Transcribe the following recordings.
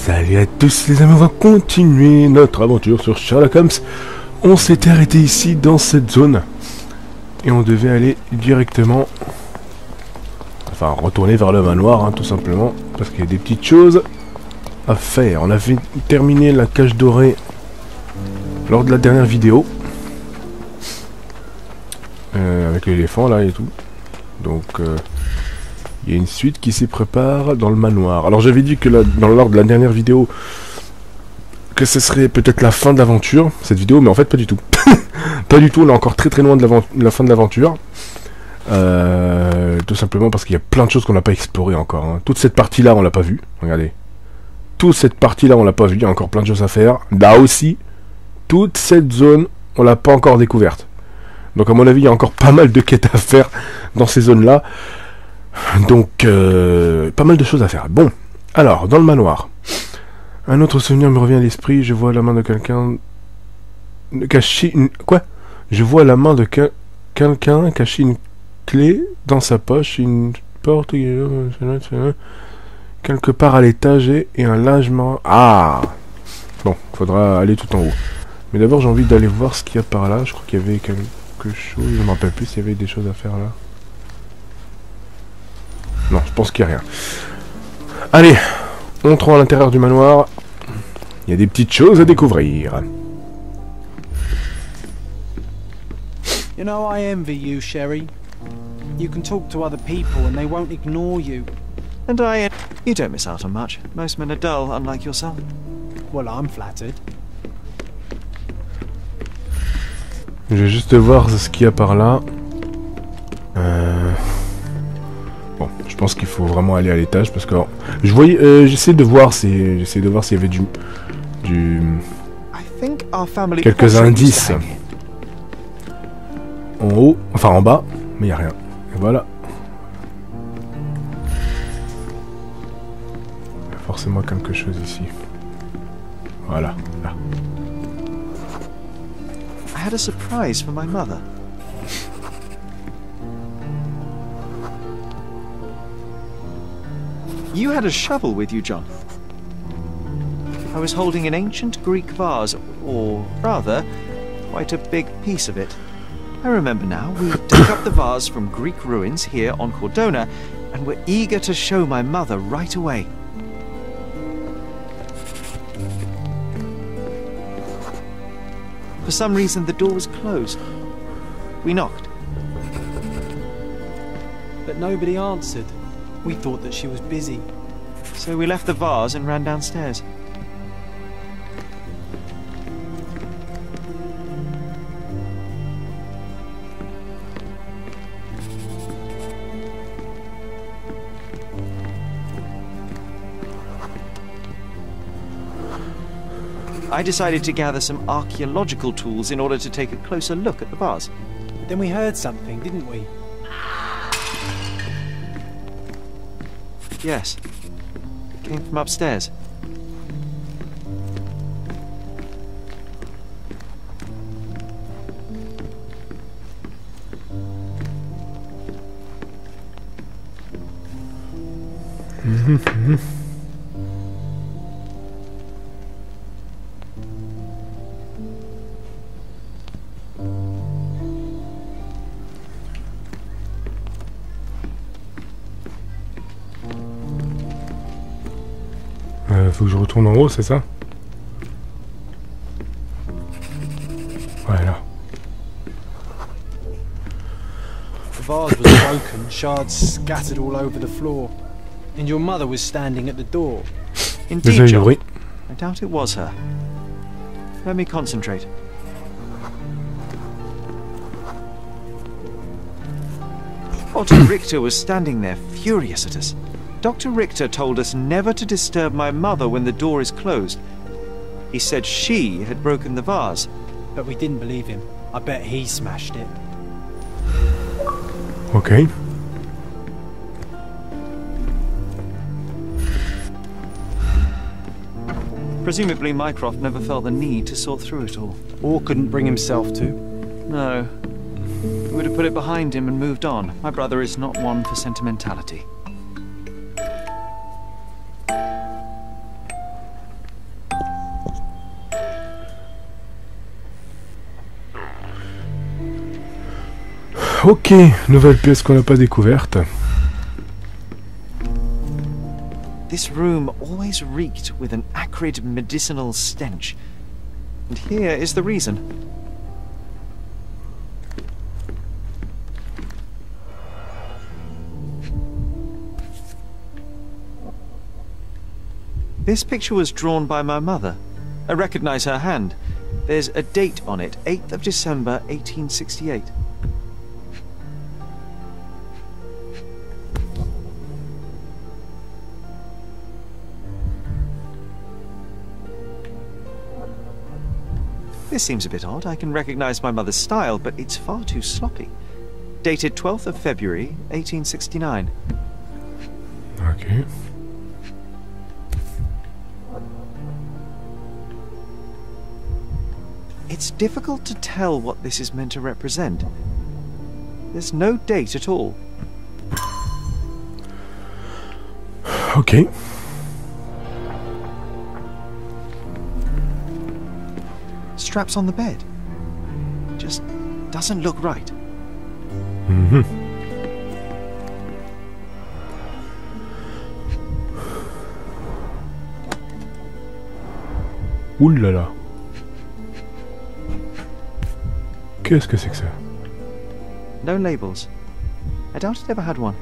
Salut à tous les amis, on va continuer notre aventure sur Sherlock Holmes. On s'était arrêté ici dans cette zone et on devait aller directement, enfin retourner vers le manoir hein, tout simplement, parce qu'il y a des petites choses à faire. On avait terminé la cage dorée lors de la dernière vidéo avec l'éléphant là et tout, donc il y a une suite qui s'y prépare dans le manoir. Alors j'avais dit que lors de la dernière vidéo que ce serait peut-être la fin de l'aventure, cette vidéo, mais en fait pas du tout. Pas du tout, on est encore très loin de la fin de l'aventure. Tout simplement parce qu'il y a plein de choses qu'on n'a pas explorées encore. Hein. Toute cette partie-là, on l'a pas vue. Regardez. Toute cette partie-là, on l'a pas vue. Il y a encore plein de choses à faire. Là aussi, toute cette zone, on l'a pas encore découverte. Donc à mon avis, il y a encore pas mal de quêtes à faire dans ces zones-là. Donc, pas mal de choses à faire. Bon, alors, dans le manoir. Un autre souvenir me revient à l'esprit. Je vois la main de quelqu'un... cacher une... Quoi? Je vois la main de quelqu'un cacher une clé dans sa poche. Une porte... quelque part à l'étage et un linge marin. Ah! Bon, faudra aller tout en haut. Mais d'abord, j'ai envie d'aller voir ce qu'il y a par là. Je crois qu'il y avait quelque chose... Je ne me rappelle plus s'il y avait des choses à faire là. Non, je pense qu'il n'y a rien. Allez, entrons à l'intérieur du manoir. Il y a des petites choses à découvrir. You know, I envy you, Sherry. You can talk to other people and they won't ignore you. And you don't miss out on much. Most men are dull, unlike yourself. Well, I'm flattered. Je vais juste voir ce qu'il y a par là. Bon, je pense qu'il faut vraiment aller à l'étage parce que je voyais, j'essaie de voir s'il y avait quelques indices en haut, enfin en bas, mais il n'y a rien. Et voilà. Il y a forcément quelque chose ici. Voilà, là. I had a surprise for my mother. You had a shovel with you, John. I was holding an ancient Greek vase, or rather, quite a big piece of it. I remember now, we dug up the vase from Greek ruins here on Cordona, and were eager to show my mother right away. For some reason, the door was closed. We knocked. But nobody answered. We thought that she was busy. So we left the vase and ran downstairs. I decided to gather some archaeological tools in order to take a closer look at the vase. Then we heard something, didn't we? Yes. It came from upstairs. Faut que je retourne en haut, c'est ça? Voilà. The vase was broken, shards scattered all over the floor. And your mother was standing at the door. Indeed, John. I doubt it was her. Let me concentrate. Otto Richter was standing there, furious at us. Dr. Richter told us never to disturb my mother when the door is closed. He said she had broken the vase. But we didn't believe him. I bet he smashed it. Okay. Presumably Mycroft never felt the need to sort through it all. Or couldn't bring himself to. No. He would have put it behind him and moved on. My brother is not one for sentimentality. Ok, nouvelle pièce qu'on n'a pas découverte. This room always reeked with an acrid medicinal stench. And here is the reason. This picture was drawn by my mother. I recognize her hand. There's a date on it, 8th of December, 1868. This seems a bit odd. I can recognize my mother's style, but it's far too sloppy. Dated 12th of February, 1869. Ok. It's difficult to tell what this is meant to represent. There's no date at all. Ok. Straps on the bed. Just doesn't look right. Mhm. Ouh là là. Qu'est-ce que c'est que ça? No labels. I doubt it ever had one.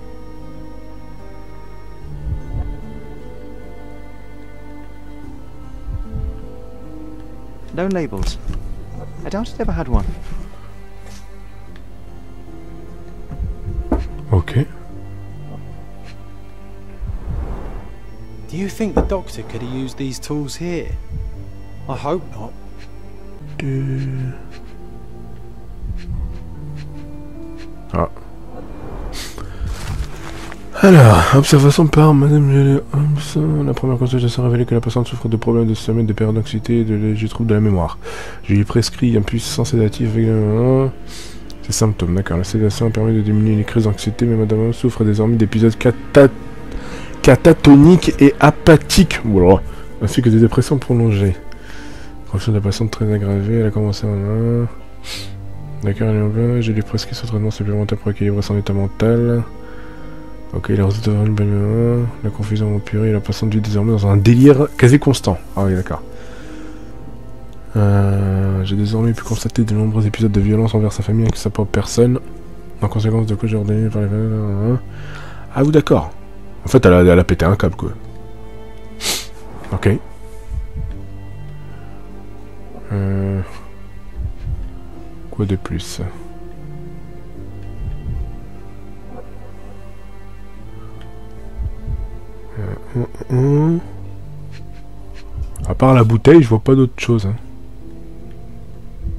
No labels. I doubt it ever had one. Ok. Do you think the doctor could have used these tools here? I hope not. Ah. Alors, observation par Madame Holmes. La première consultation a révélé que la patiente souffre de problèmes de sommeil, de perte d'anxiété et de légers troubles de la mémoire. Je lui ai prescrit un puissant sédatif avec ces symptômes. D'accord, la sédation permet de diminuer les crises d'anxiété, mais Madame Holmes souffre désormais d'épisodes catatoniques et apathiques, voilà, ainsi que des dépressions prolongées. Condition de la patiente très aggravée, elle a commencé en... D'accord, elle est en plein, j'ai lui prescrit ce traitement supplémentaire pour équilibrer son état mental. Ok, les résultats de la confusion purée et la patiente vit désormais dans un délire quasi constant. Ah oui, d'accord. J'ai désormais pu constater de nombreux épisodes de violence envers sa famille avec sa propre personne. En conséquence de quoi j'ai ordonné par les... Ah oui, d'accord. En fait, elle a pété un câble, quoi. Ok. Quoi de plus? À part la bouteille, je vois pas d'autre chose. Hein.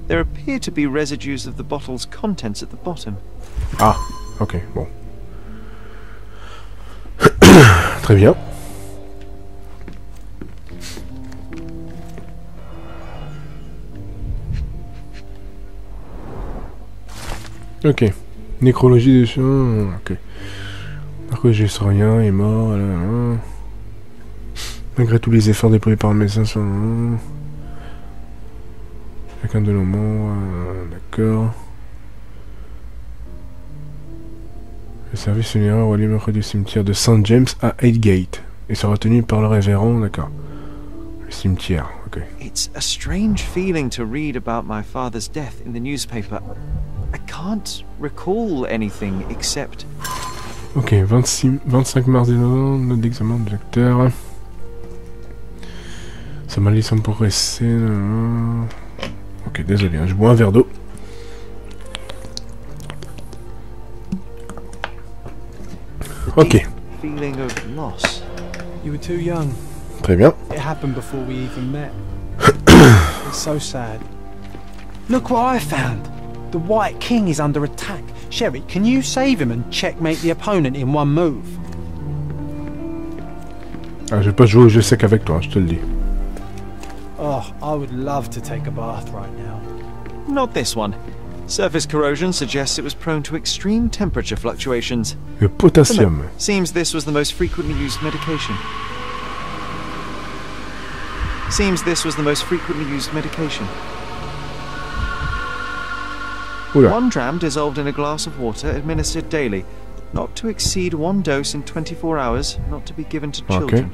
There appear to be residues of the bottle's contents at the bottom. Ah, ok, bon. Très bien. Ok. Nécrologie des chiens. Ok. Arcogé sur rien, est mort. Là. Malgré tous les efforts déployés par le médecin sur... Chacun de nos morts. D'accord. Le service funéraire relie mercredi du cimetière de St. James à Highgate. Et sera tenu par le révérend, d'accord. Le cimetière, ok. It's a strange feeling to read about my father's death in the newspaper. I can't recall anything except... Ok, 25 mars 2020, note d'examen du docteur. Sa maladie semble progresser. Ok, désolé, hein, je bois un verre d'eau. Ok. Feeling of loss. You were too young. Très bien. It happened before we even met. It's so sad. Look what I found. The White King is under attack. Sherry, can you save him and checkmate the opponent in one move? Ah, je vais pas jouer au jeu sec avec toi, hein, je te le dis. Oh, I would love to take a bath right now. Not this one. Surface corrosion suggests it was prone to extreme temperature fluctuations. Le potassium. Seems this was the most frequently used medication. Oula. 1 dram dissolved in a glass of water administered daily. Not to exceed 1 dose in 24 hours. Not to be given to children.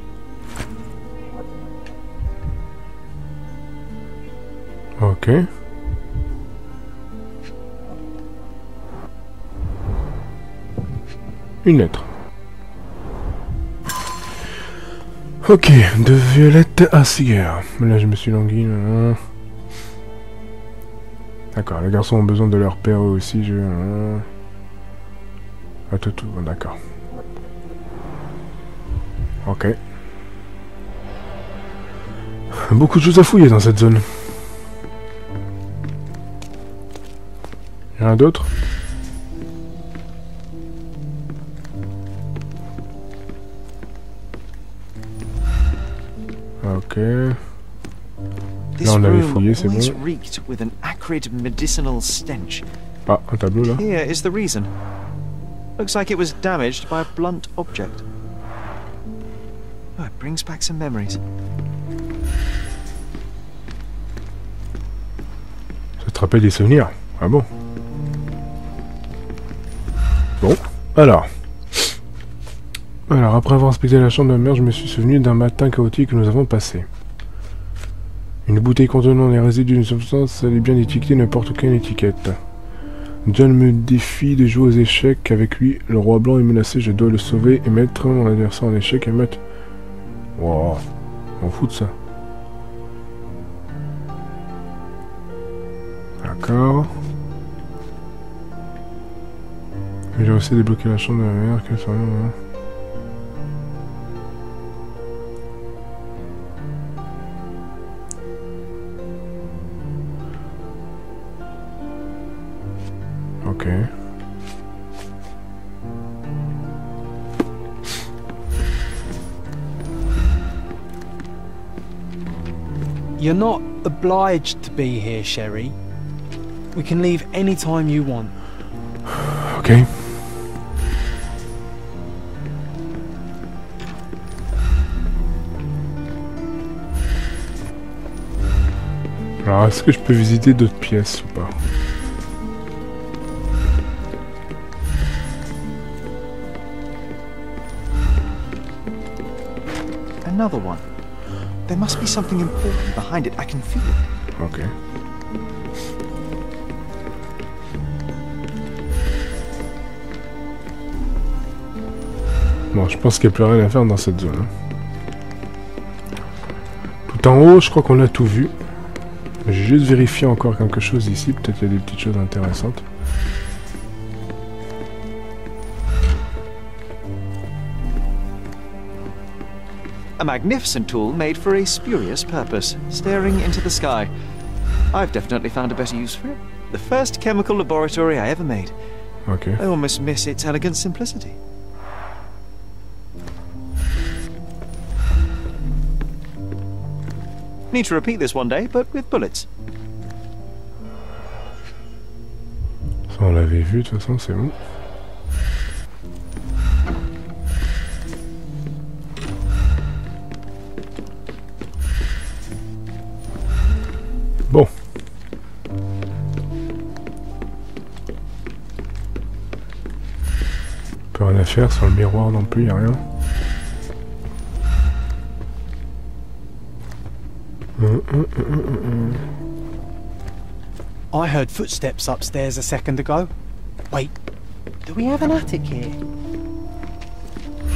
Ok. Une lettre. Ok, de Violette à cigare. Là, je me suis langui. D'accord, les garçons ont besoin de leur père eux aussi. Ah, tout, d'accord. Ok. Beaucoup de choses à fouiller dans cette zone. Rien d'autre? Ok. Là on avait fouillé, c'est bon. Ah, un tableau là. Here is the reason. Looks like it was damaged by a blunt object. Oh, it brings back some memories. Ça te rappelle des souvenirs? Ah bon? Bon, alors, après avoir inspecté la chambre de ma mère, je me suis souvenu d'un matin chaotique que nous avons passé. Une bouteille contenant les résidus d'une substance allait bien étiqueter n'importe quelle étiquette. John me défie de jouer aux échecs avec lui. Le roi blanc est menacé, je dois le sauver et mettre mon adversaire en échec et mettre... Wow, on fout de ça. D'accord. J'ai aussi débloqué la chambre de ma mère, qu'elle soit rien. Ok. You're not obliged to be here, Sherry. We can leave any time you want. Ok. Alors, est-ce que je peux visiter d'autres pièces ou pas? Another one. There must be something important behind it. I can feel it. Ok. Bon, je pense qu'il n'y a plus rien à faire dans cette zone. Tout en haut, je crois qu'on a tout vu. J'ai juste vérifié encore quelque chose ici. Peut-être qu'il y a des petites choses intéressantes. A magnificent tool made for a spurious purpose, staring into the sky. I've definitely found a better use for it. The first chemical laboratory I ever made. Okay. I almost miss its elegant simplicity. Need to repeat this one day, but with bullets. Ça, on l'avait vu, de toute façon, c'est bon. Bon. Pas rien à faire sur le miroir non plus, y a rien. I heard footsteps upstairs a second ago. Wait, do we have an attic here?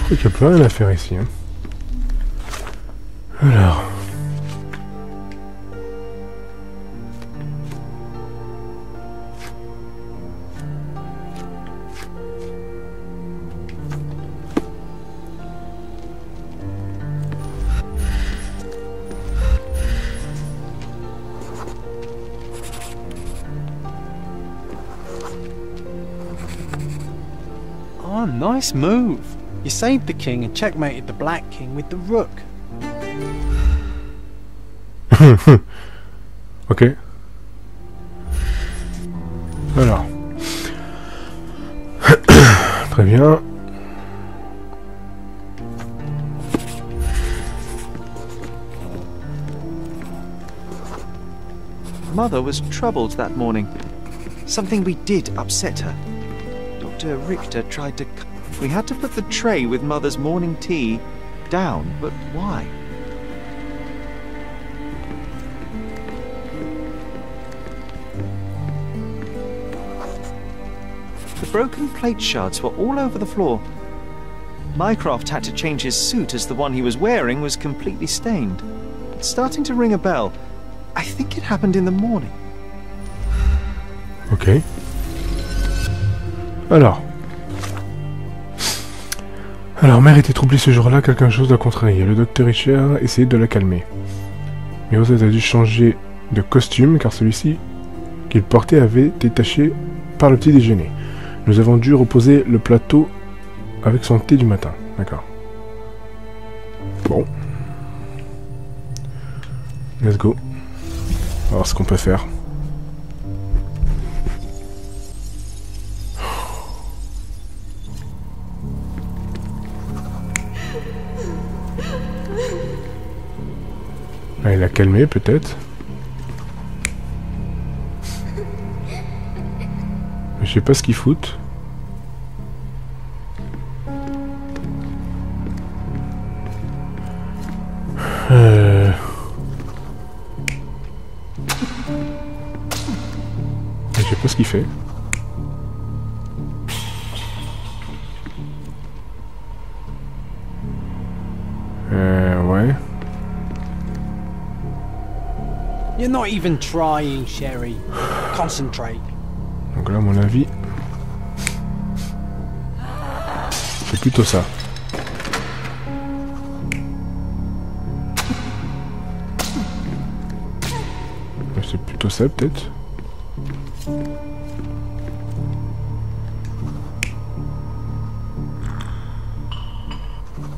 Je crois qu'il n'y a plus rien à faire ici. Hein. Alors. Oh, nice move. You saved the king and checkmated the black king with the rook. Ok. Alors. Très bien. Mother was troubled that morning. Something we did upset her. Dr. Richter tried to... We had to put the tray with Mother's morning tea down, but why? The broken plate shards were all over the floor. Mycroft had to change his suit as the one he was wearing was completely stained. It's starting to ring a bell. I think it happened in the morning. Ok. Alors, mère était troublée ce jour-là, quelque chose la contrariait. Le docteur Richard essayait de la calmer. Mais Rosette a dû changer de costume car celui-ci qu'il portait avait été taché par le petit déjeuner. Nous avons dû reposer le plateau avec son thé du matin. D'accord. Bon. Let's go. On va voir ce qu'on peut faire. Là, il a calmé peut-être. Je sais pas ce qu'ils foutent. Je sais pas ce qu'il fait. Ouais. You're not even trying, Sherry. Concentrate. Donc là, à mon avis, c'est plutôt ça. C'est plutôt ça, peut-être.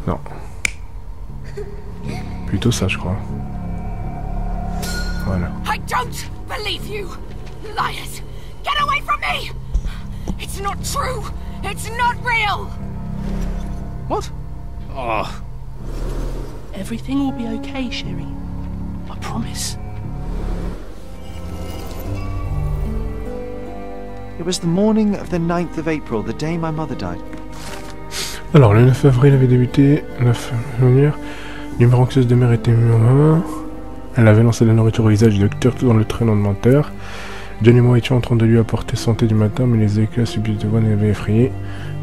Non. Plutôt ça, je crois. Voilà. I don't believe you! Liars! Get away from me! It's not true! It's not real! What? Oh. Everything will be okay, Sherry. I promise. It was the morning of the 9th of April, the day my mother died. Alors, le 9 avril avait débuté, 9 février. Numéro anxieuse de mère était murmure. Elle avait lancé la nourriture au visage du docteur tout dans le traîneau de menteur. John et moi étions en train de lui apporter son thé du matin, mais les éclats subits de voix m'avaient effrayé.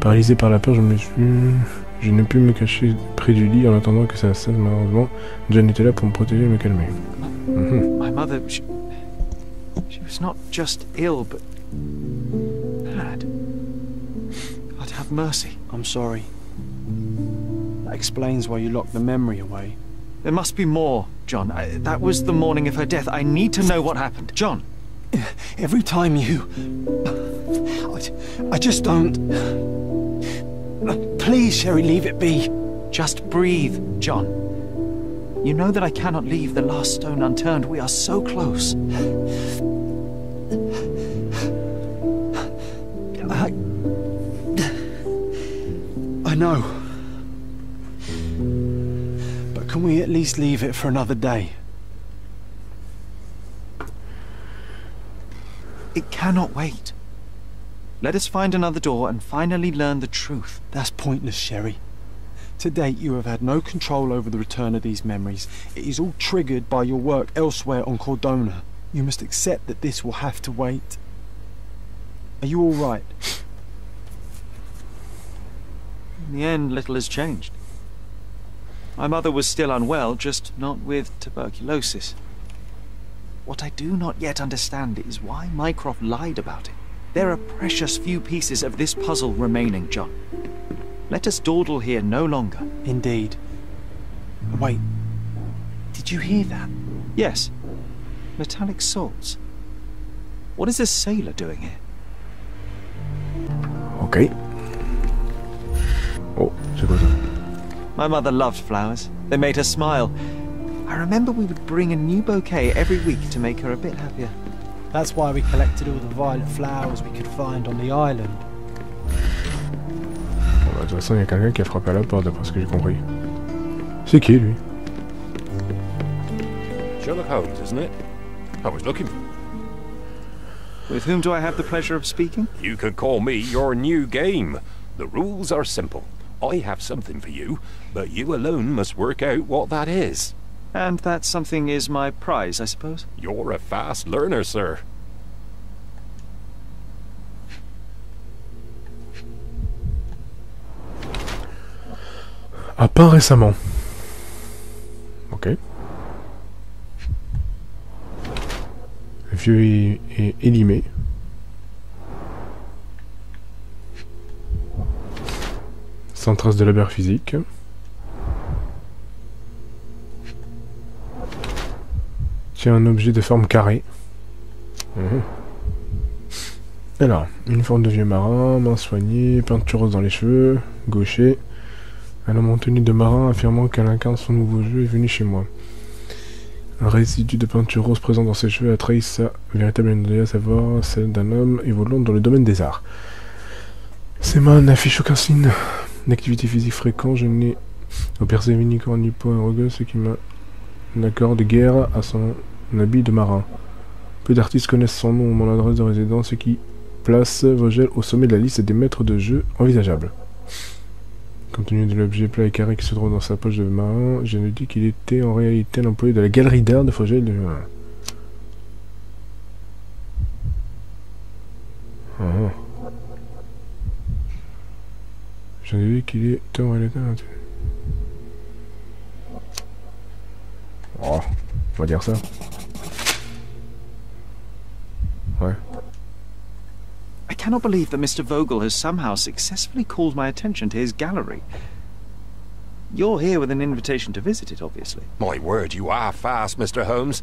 Paralysé par la peur, je n'ai pu me cacher près du lit en attendant que ça cesse. Malheureusement, John était là pour me protéger et me calmer. My mother, she was not just ill, but bad. God have mercy. I'm sorry. That explains why you locked the memory away. There must be more, John. That was the morning of her death. I need to know what happened. John! Every time you... I just don't... Please, Sherry, leave it be. Just breathe, John. You know that I cannot leave the last stone unturned. We are so close. I know. But can we at least leave it for another day? It cannot wait. Let us find another door and finally learn the truth. That's pointless, Sherry. To date, you have had no control over the return of these memories. It is all triggered by your work elsewhere on Cordona. You must accept that this will have to wait. Are you all right? In the end, little has changed. My mother was still unwell, just not with tuberculosis. What I do not yet understand is why Mycroft lied about it. There are precious few pieces of this puzzle remaining, John. Let us dawdle here no longer. Indeed. Wait. Did you hear that? Yes. Metallic salts. What is a sailor doing here? Ok. Oh, c'est quoi ça? My mother loved flowers. They made her smile. I remember we would bring a new bouquet every week to make her a bit happier. That's why we collected all the violet flowers we could find on the island. Bon, bah, de toute façon, il y a quelqu'un qui a frappé à la porte, d'après ce que j'ai compris. C'est qui, lui? Sherlock Holmes, isn't it? I was looking for With whom do I have the pleasure of speaking? You can call me your new game. The rules are simple. I have something for you, but you alone must work out what that is. And that something is my prize, I suppose? You're a fast learner, sir. A peint récemment. Ok. Vieux et élimé. Sans trace de labeur physique. Tient un objet de forme carrée. Alors, une forme de vieux marin, main soignée, peinture rose dans les cheveux, gaucher. Un homme en tenue de marin affirmant qu'elle incarne son nouveau jeu est venu chez moi. Un résidu de peinture rose présent dans ses cheveux a trahi sa véritable identité, à savoir celle d'un homme évoluant dans le domaine des arts. Ses mains n'affichent aucun signe d'activité physique fréquent. Je n'ai aperçu ni corps ni peau un regard, ce qui n'accorde guère à son habit de marin. Peu d'artistes connaissent son nom ou mon adresse de résidence, ce qui place Vogel au sommet de la liste des maîtres de jeu envisageables. Compte tenu de l'objet plat et carré qui se trouve dans sa poche de marin, je ne dis qu'il était en réalité un employé de la Galerie d'art de Vogel. Je ne dis qu'il était en réalité un... Oh, on va dire ça. Ouais. I cannot believe that Mr. Vogel has somehow successfully called my attention to his gallery. You're here with an invitation to visit it, obviously. My word, you are fast, Mr. Holmes.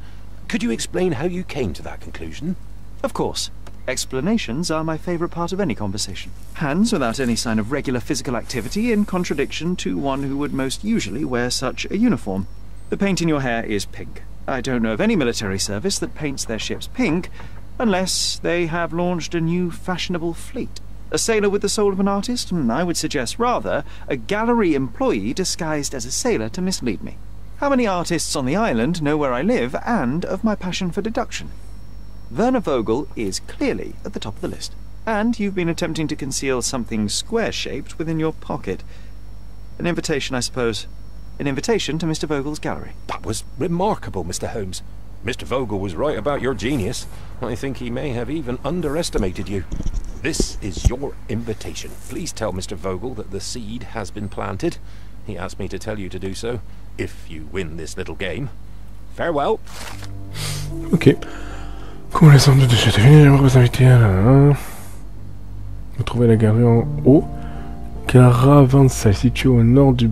Could you explain how you came to that conclusion? Of course. Explanations are my favorite part of any conversation. Hands without any sign of regular physical activity, in contradiction to one who would most usually wear such a uniform. The paint in your hair is pink. I don't know of any military service that paints their ships pink, unless they have launched a new fashionable fleet. A sailor with the soul of an artist? I would suggest rather a gallery employee disguised as a sailor to mislead me. How many artists on the island know where I live and of my passion for deduction? Werner Vogel is clearly at the top of the list. And you've been attempting to conceal something square-shaped within your pocket. An invitation, I suppose. An invitation to Mr. Vogel's gallery. That was remarkable, Mr. Holmes. Mr. Vogel was right about your genius. I think he may have even underestimated you. This is your invitation. Please tell Mr. Vogel that the seed has been planted. He asked me to tell you to do so, if you win this little game. Farewell. Ok. Comme les hommes de déchets devinez, j'aimerais vous inviter à vous trouvez la galerie en haut. Caravanserai, située au nord du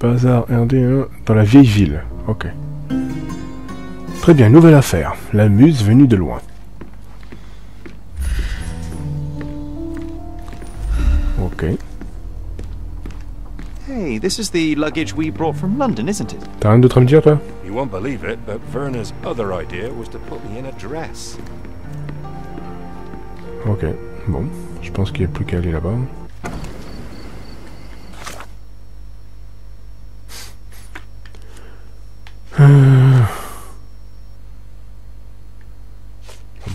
bazar RD1, dans la vieille ville. Ok. Très bien, nouvelle affaire. La muse venue de loin. Ok. Hey, this is the luggage we brought from London, isn't it? T'as rien d'autre à me dire, toi? You won't believe it, but Werner's other idea was to put me in a dress. Ok. Bon, je pense qu'il n'y a plus qu'à aller là-bas.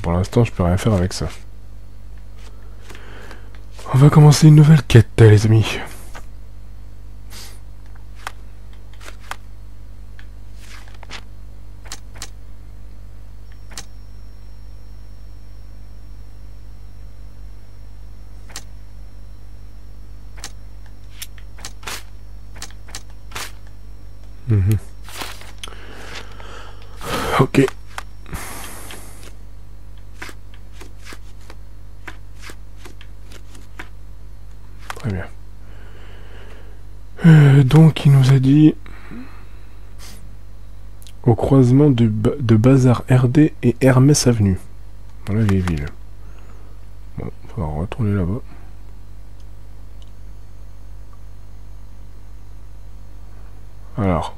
Pour l'instant, je peux rien faire avec ça. On va commencer une nouvelle quête, les amis. Ok. Très bien. Donc il nous a dit au croisement de Bazar RD et Hermès Avenue, dans la vieille ville. Bon, on va retourner là-bas. Alors.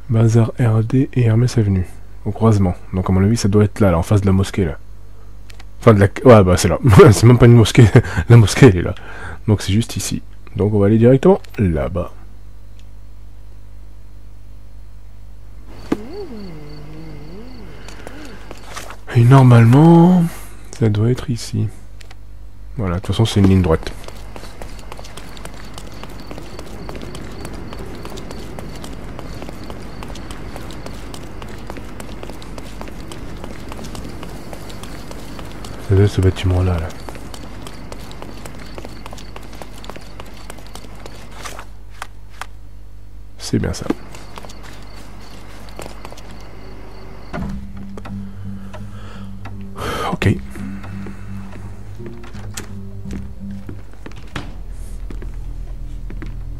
Bazar RD et Hermès Avenue, au croisement. Donc à mon avis ça doit être là, en face de la mosquée là. Enfin de la... Ouais bah c'est là. C'est même pas une mosquée. La mosquée elle est là. Donc c'est juste ici. Donc on va aller directement là-bas. Et normalement, ça doit être ici. Voilà, de toute façon c'est une ligne droite. Ça doit être ce bâtiment-là, là. C'est bien ça. Ok.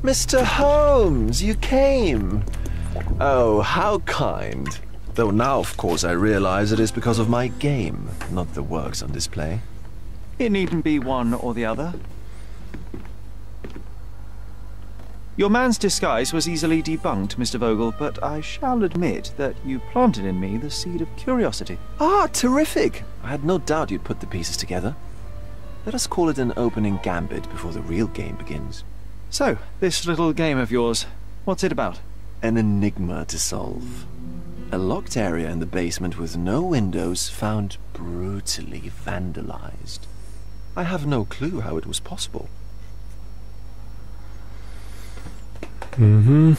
Mr. Holmes, you came. Oh, how kind. Though now, of course, I realize it is because of my game, not the works on display. It needn't be one or the other. Your man's disguise was easily debunked, Mr. Vogel, but I shall admit that you planted in me the seed of curiosity. Ah, terrific! I had no doubt you'd put the pieces together. Let us call it an opening gambit before the real game begins. So, this little game of yours, what's it about? An enigma to solve. A locked area in the basement with no windows found brutally vandalized. I have no clue how it was possible. Mm-hmm.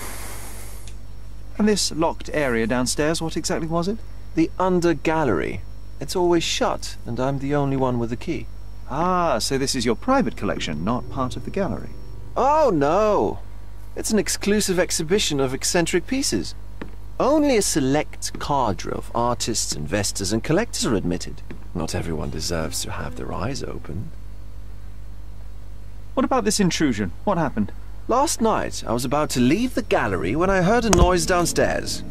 And this locked area downstairs, what exactly was it? The under gallery. It's always shut, and I'm the only one with the key. Ah, so this is your private collection, not part of the gallery. Oh, no! It's an exclusive exhibition of eccentric pieces. Only a select cadre of artists, investors, and collectors are admitted. Not everyone deserves to have their eyes open. What about this intrusion? What happened? Last night, I was about to leave the gallery when I heard a noise downstairs.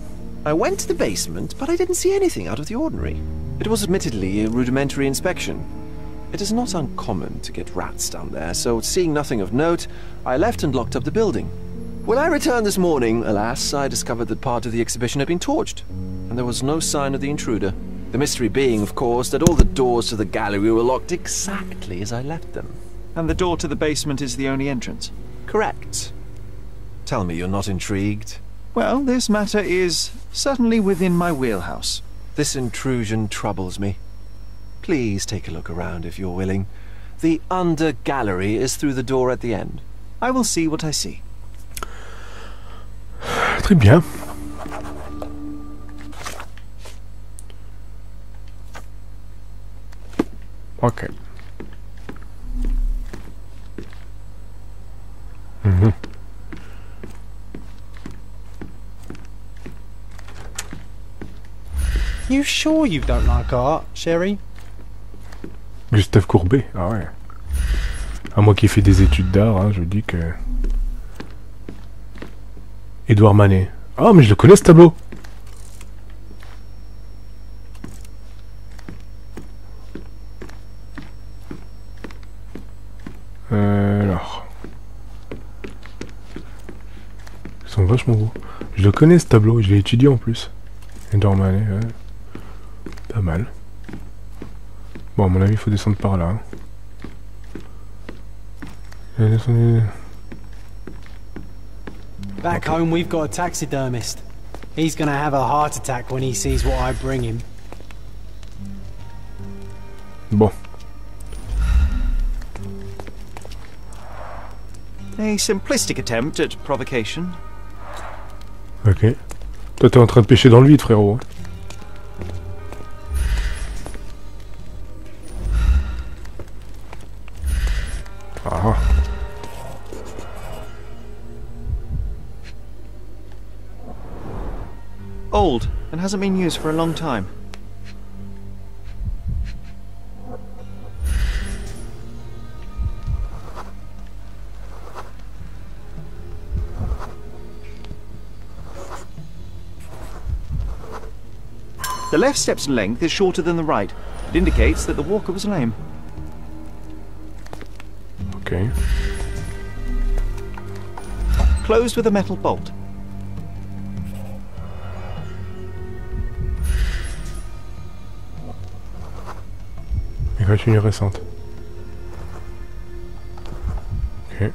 I went to the basement, but I didn't see anything out of the ordinary. It was admittedly a rudimentary inspection. It is not uncommon to get rats down there, so seeing nothing of note, I left and locked up the building. When I returned this morning, alas, I discovered that part of the exhibition had been torched, and there was no sign of the intruder. The mystery being, of course, that all the doors to the gallery were locked exactly as I left them. And the door to the basement is the only entrance? Correct. Tell me you're not intrigued. Well, this matter is certainly within my wheelhouse. This intrusion troubles me. Please take a look around if you're willing. The under gallery is through the door at the end. I will see what I see. Très bien. Ok. Mhm. You sure you don't like art, Sherry? Gustave Courbet, ah ouais. À moi qui fais des études d'art, hein, je dis que... Édouard Manet. Ah, mais je le connais ce tableau. Alors... Ils sont vachement beaux. Je le connais ce tableau, je l'ai étudié en plus. Édouard Manet, ouais. Pas mal. Bon, à mon avis, il faut descendre par là. Back home, we've got a taxidermist. He's gonna have a heart attack when he sees what I bring him. Bon. A simplistic attempt at provocation. Ok. Toi, t'es en train de pêcher dans le vide, frérot. Ah. Old, and hasn't been used for a long time. The left step's length is shorter than the right. It indicates that the walker was lame. Ok. Closed with a metal bolt. Égratignure récente. Ok.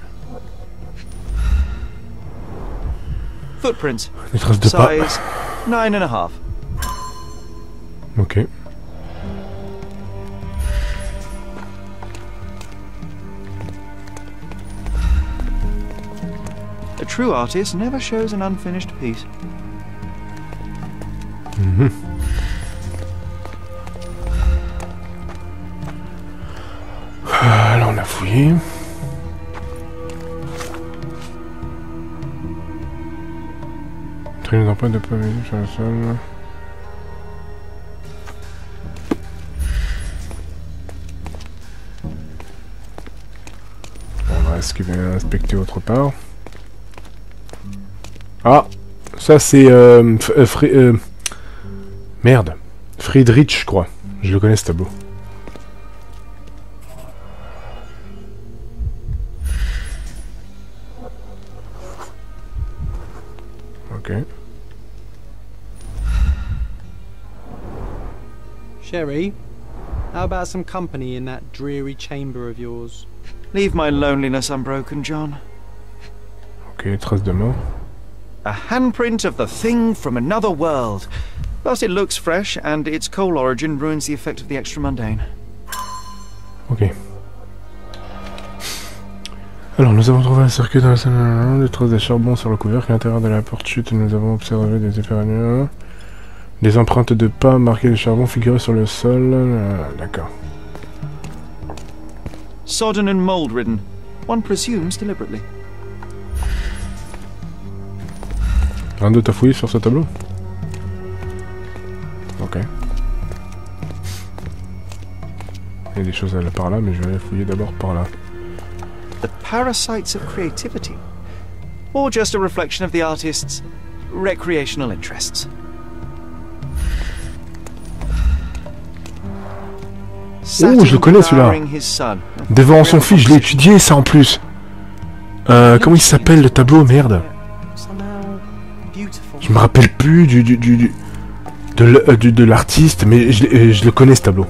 Footprints. Des traces de pas. Size 9.5. Ok. A true artist never shows an unfinished piece. Là, on a fouillé. Traîner d'empreintes de pas visibles sur le sol. On va inspecter autre part. Ah, ça c'est merde, Friedrich, je crois. Je le connais ce tableau. Ok. Sherry, how about some company in that dreary chamber of yours? Leave my loneliness unbroken, John. Ok, trace de mort. A handprint of the thing from another world. Plus it looks fresh, and its coal origin ruins the effect of the extra mundane. Ok. Alors, nous avons trouvé un circuit dans la salle, des traces de charbon sur le couvercle, à l'intérieur de la porte chute, nous avons observé des effets radioactifs, des empreintes de pas marquées de charbon figurées sur le sol. D'accord. Sodden and mold-ridden. One presumes deliberately. Rien d'autre à fouiller sur ce tableau? Ok. Il y a des choses par là, mais je vais aller fouiller d'abord par là. The parasites of creativity. Or just a reflection of the artist's recreational interests. Oh, je le connais celui-là. Devant son fils, je l'ai étudié ça en plus. Comment il s'appelle le tableau, merde? Je me rappelle plus de l'artiste, mais je le connais ce tableau.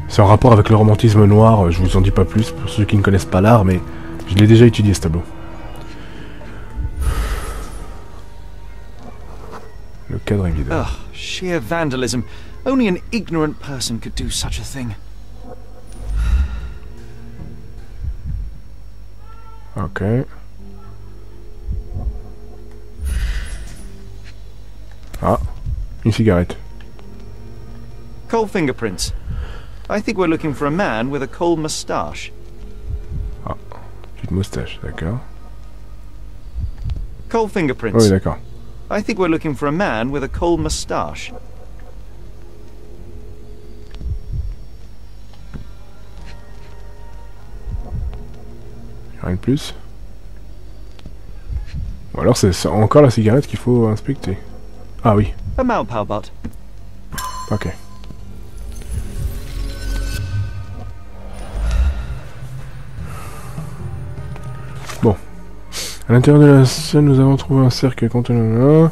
C'est en rapport avec le romantisme noir, je vous en dis pas plus pour ceux qui ne connaissent pas l'art, mais je l'ai déjà étudié ce tableau. Le cadre est vide. Oh, sheer vandalism. Only an ignorant person could do such a thing. Ok. Ah, une cigarette. Coal fingerprints. I think we're looking for a man with a coal moustache. Ah, petite moustache, d'accord. Coal fingerprints. Oui, d'accord. I think we're looking for a man with a coal moustache. Rien de plus. Ou alors c'est encore la cigarette qu'il faut inspecter. Ah oui. A Mountpowbot. Ok. Bon. À l'intérieur de la scène, nous avons trouvé un cercle contenant...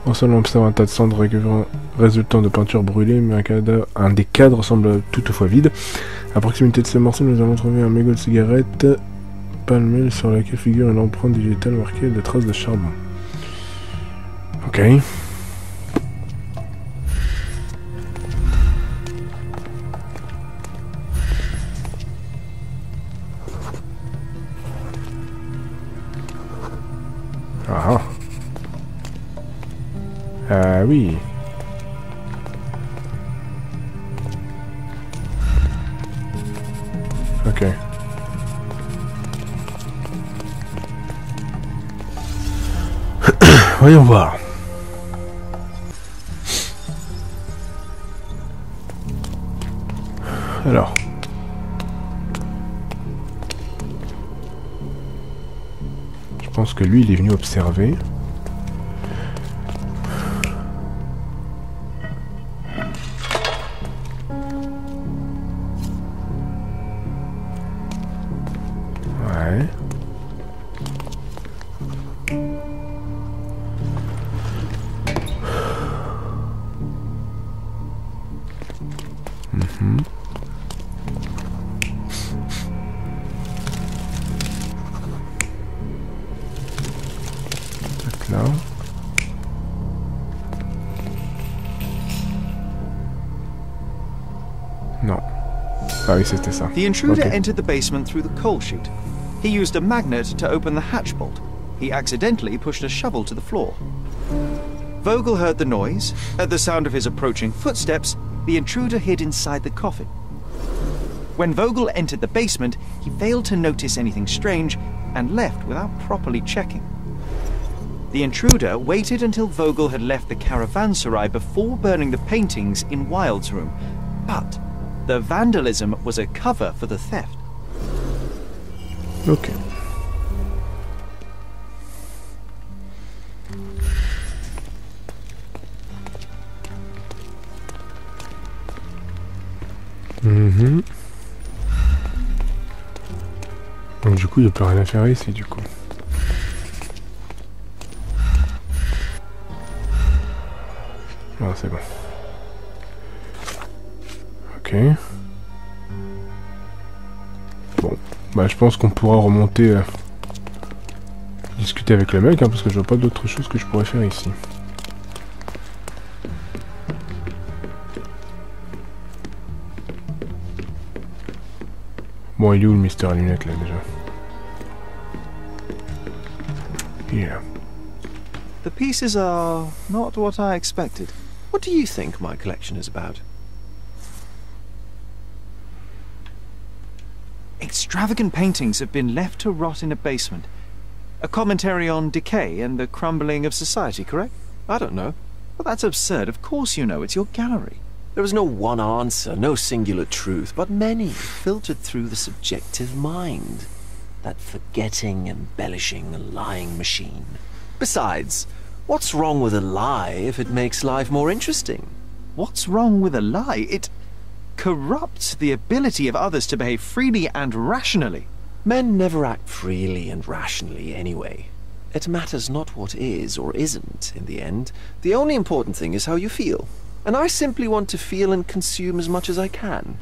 Au sol, on observe un tas de cendres résultant de peinture brûlée, mais un des cadres semble toutefois vide. À proximité de ce morceau, nous avons trouvé un mégot de cigarette palmé sur laquelle figure une empreinte digitale marquée de traces de charbon. Ok. Ah. Ah oui. Ok. Voyons voir. Alors. Je pense que lui, il est venu observer. Ouais. Là. Non. Ah oui, c'était ça. The intruder Ok. entered the basement through the coal chute. He used a magnet to open the hatch bolt. He accidentally pushed a shovel to the floor. Vogel heard the noise. At the sound of his approaching footsteps, the intruder hid inside the coffin. When Vogel entered the basement, he failed to notice anything strange and left without properly checking. The intruder waited until Vogel had left the caravanserai before burning the paintings in Wilde's room. But the vandalism was a cover for the theft. Ok. Mhm. Donc du coup, il n'y a plus rien à faire ici, du coup. Ah, c'est bon. Ok. Bon, bah je pense qu'on pourra remonter, discuter avec le mec, hein, parce que je vois pas d'autre chose que je pourrais faire ici. Bon, il est où le mystère à lunettes là déjà? Il est là. The pieces are not what I expected. What do you think my collection is about? Extravagant paintings have been left to rot in a basement. A commentary on decay and the crumbling of society, correct? I don't know. Well, that's absurd. Of course you know. It's your gallery. There is no one answer, no singular truth, but many filtered through the subjective mind. That forgetting, embellishing, lying machine. Besides, what's wrong with a lie if it makes life more interesting? What's wrong with a lie? It corrupts the ability of others to behave freely and rationally. Men never act freely and rationally anyway. It matters not what is or isn't in the end. The only important thing is how you feel. And I simply want to feel and consume as much as I can.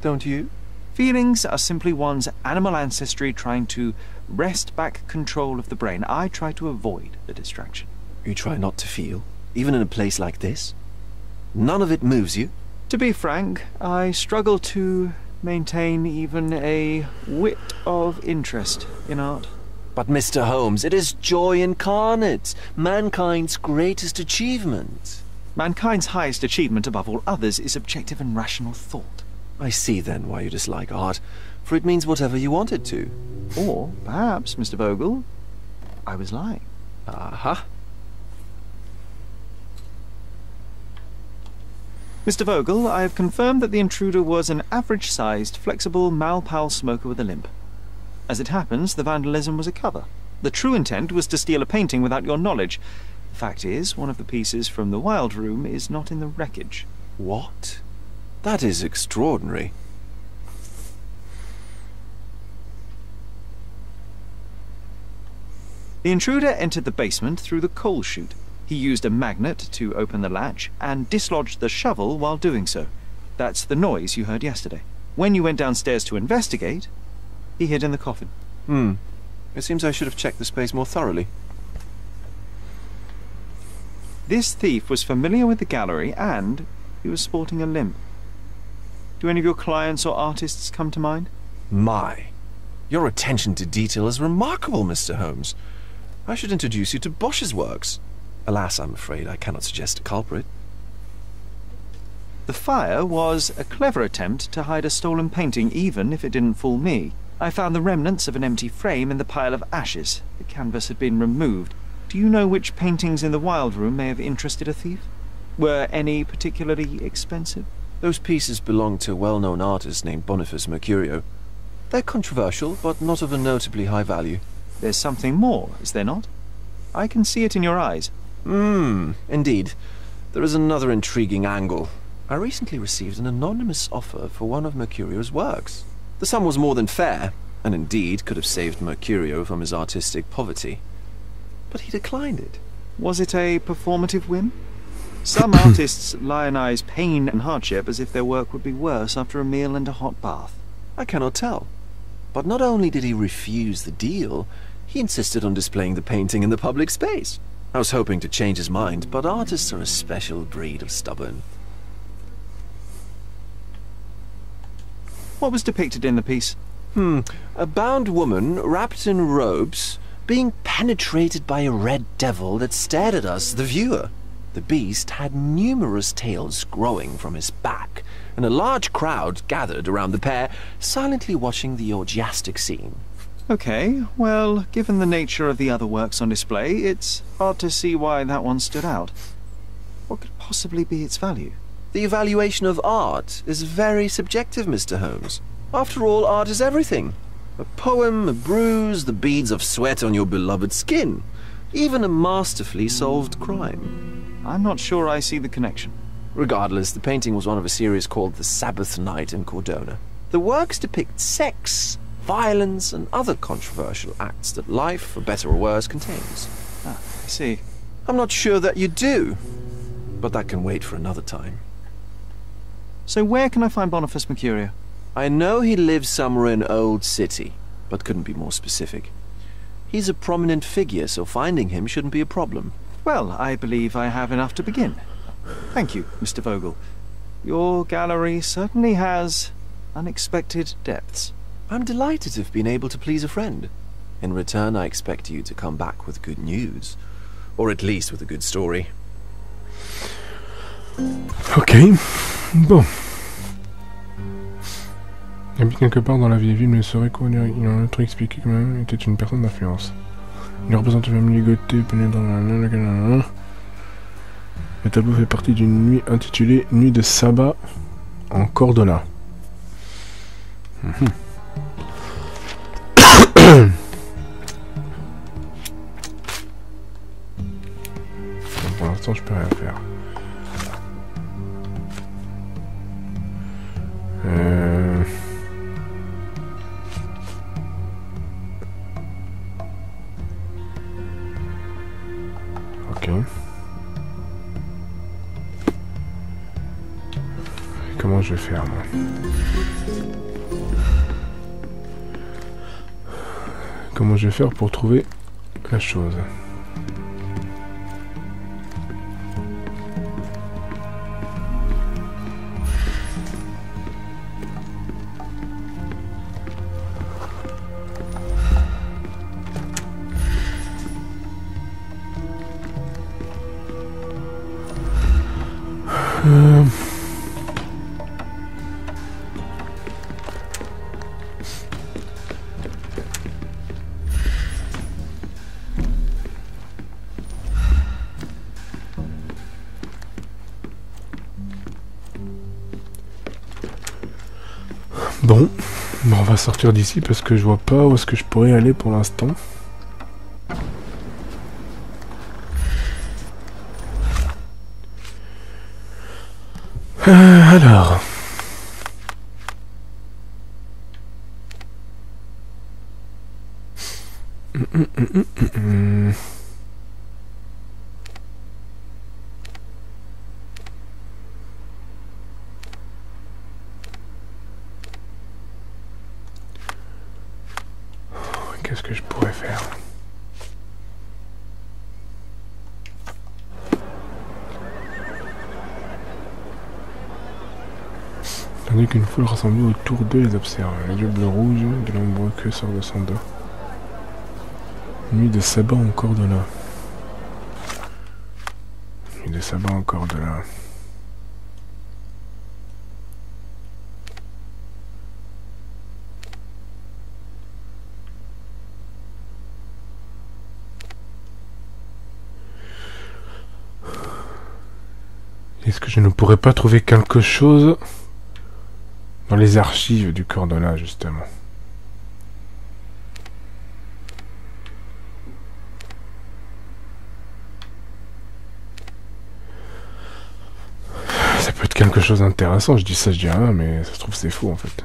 Don't you? Feelings are simply one's animal ancestry trying to wrest back control of the brain. I try to avoid the distraction. You try not to feel, even in a place like this? None of it moves you? To be frank, I struggle to maintain even a whit of interest in art. But Mr. Holmes, it is joy incarnate, mankind's greatest achievement. Mankind's highest achievement above all others is objective and rational thought. I see then why you dislike art, for it means whatever you want it to. Or perhaps, Mr. Vogel, I was lying. Aha. Mr. Vogel, I have confirmed that the intruder was an average-sized, flexible, Malpal smoker with a limp. As it happens, the vandalism was a cover. The true intent was to steal a painting without your knowledge. The fact is, one of the pieces from the Wild Room is not in the wreckage. What? That is extraordinary. The intruder entered the basement through the coal chute. He used a magnet to open the latch and dislodged the shovel while doing so. That's the noise you heard yesterday. When you went downstairs to investigate, he hid in the coffin. It seems I should have checked the space more thoroughly. This thief was familiar with the gallery and he was sporting a limp. Do any of your clients or artists come to mind? My, your attention to detail is remarkable, Mr. Holmes. I should introduce you to Bosch's works. Alas, I'm afraid I cannot suggest a culprit. The fire was a clever attempt to hide a stolen painting, even if it didn't fool me. I found the remnants of an empty frame in the pile of ashes. The canvas had been removed. Do you know which paintings in the Wild Room may have interested a thief? Were any particularly expensive? Those pieces belong to a well-known artist named Boniface Mercurio. They're controversial, but not of a notably high value. There's something more, is there not? I can see it in your eyes. Indeed. There is another intriguing angle. I recently received an anonymous offer for one of Mercurio's works. The sum was more than fair, and indeed could have saved Mercurio from his artistic poverty. But he declined it. Was it a performative whim? Some artists lionize pain and hardship as if their work would be worse after a meal and a hot bath. I cannot tell. But not only did he refuse the deal, he insisted on displaying the painting in the public space. I was hoping to change his mind, but artists are a special breed of stubborn. What was depicted in the piece? A bound woman, wrapped in robes, being penetrated by a red devil that stared at us, the viewer. The beast had numerous tails growing from his back, and a large crowd gathered around the pair, silently watching the orgiastic scene. Okay, well, given the nature of the other works on display, it's hard to see why that one stood out. What could possibly be its value? The evaluation of art is very subjective, Mr. Holmes. After all, art is everything. A poem, a bruise, the beads of sweat on your beloved skin. Even a masterfully solved crime. I'm not sure I see the connection. Regardless, the painting was one of a series called The Sabbath Night in Cordona. The works depict sex, violence, and other controversial acts that life, for better or worse, contains. Ah, I see. I'm not sure that you do, but that can wait for another time. So where can I find Boniface Mercurio? I know he lives somewhere in Old City, but couldn't be more specific. He's a prominent figure, so finding him shouldn't be a problem. Well, I believe I have enough to begin. Thank you, Mr. Vogel. Your gallery certainly has unexpected depths. I'm delighted to have been able to please a friend. In return, I expect you to come back with good news. Or at least with a good story. Ok. Bon. Il habite quelque part dans la vieille ville, mais saurait quoi dire. Il a un autre expliqué que même était une personne d'influence. Il représente une famille ligotée, pénétrant dans la... Le tableau fait partie d'une nuit intitulée Nuit de sabbat en Cordona. Pour l'instant, je peux rien faire. Ok. Comment je vais faire, moi? Comment je vais faire pour trouver la chose? Bon, on va sortir d'ici parce que je vois pas où est-ce que je pourrais aller pour l'instant. Alors... Qu'est-ce que je pourrais faire? Tandis qu'une foule rassemblée autour d'eux les observe. Les yeux bleus rouges de l'ombre queue sort de son dos. Nuit de sabbat en Cordona. Nuit de sabbat en Cordona. Est-ce que je ne pourrais pas trouver quelque chose dans les archives du Cordona, justement? Ça peut être quelque chose d'intéressant, je dis ça, je dis rien, mais ça se trouve c'est faux en fait.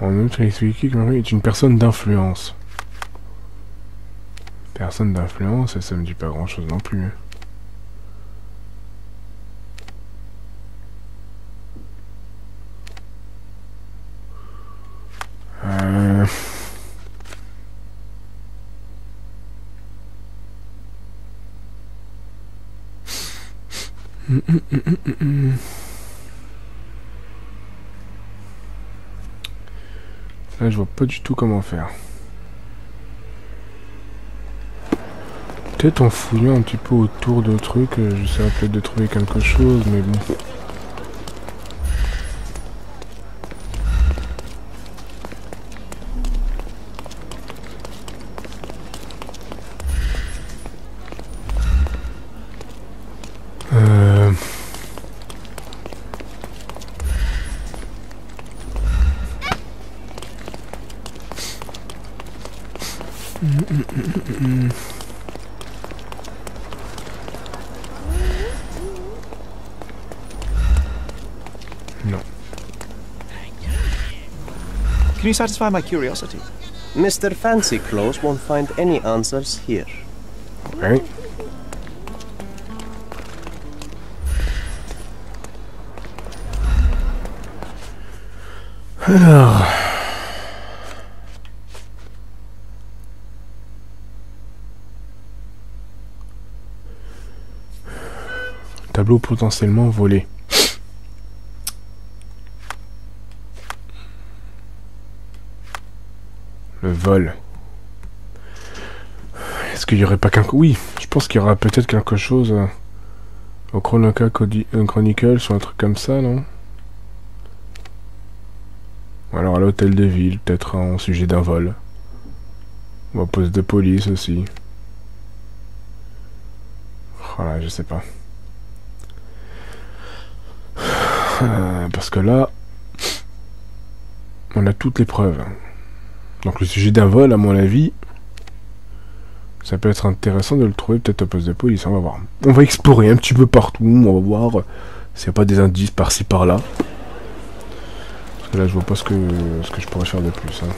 En outre, il expliqué que Marie est une personne d'influence. Personne d'influence, ça me dit pas grand chose non plus. Là, je vois pas du tout comment faire. Peut-être en fouillant un petit peu autour de trucs, j'essaierai peut-être de trouver quelque chose, mais bon. Non. Can you satisfy my curiosity? Mr. Fancy Clothes won't find any answers here. Ouais. Alors... Tableau potentiellement volé. Le vol. Est-ce qu'il y aurait pas qu'un... Oui, je pense qu'il y aura peut-être quelque chose au Chronicle sur un truc comme ça, non? Ou alors à l'hôtel de ville, peut-être en sujet d'un vol. Ou au poste de police aussi. Voilà, je sais pas. Parce que là, on a toutes les preuves. Donc le sujet d'un vol, à mon avis, ça peut être intéressant de le trouver peut-être au poste de police. On va voir. On va explorer un petit peu partout. On va voir s'il n'y a pas des indices par-ci par-là. Parce que là, je vois pas ce que je pourrais faire de plus. Hein.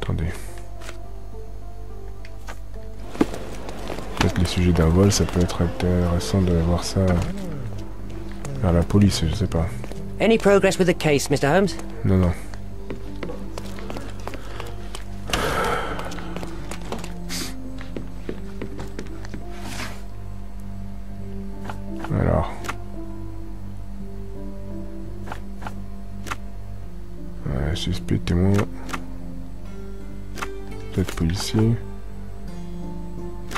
Attendez. Peut-être les sujets d'un vol, ça peut être intéressant de voir ça vers la police, je sais pas. Any progress with the case, Mr. Holmes? Non, non. Alors. Ouais, suspect, témoin. Peut-être policier.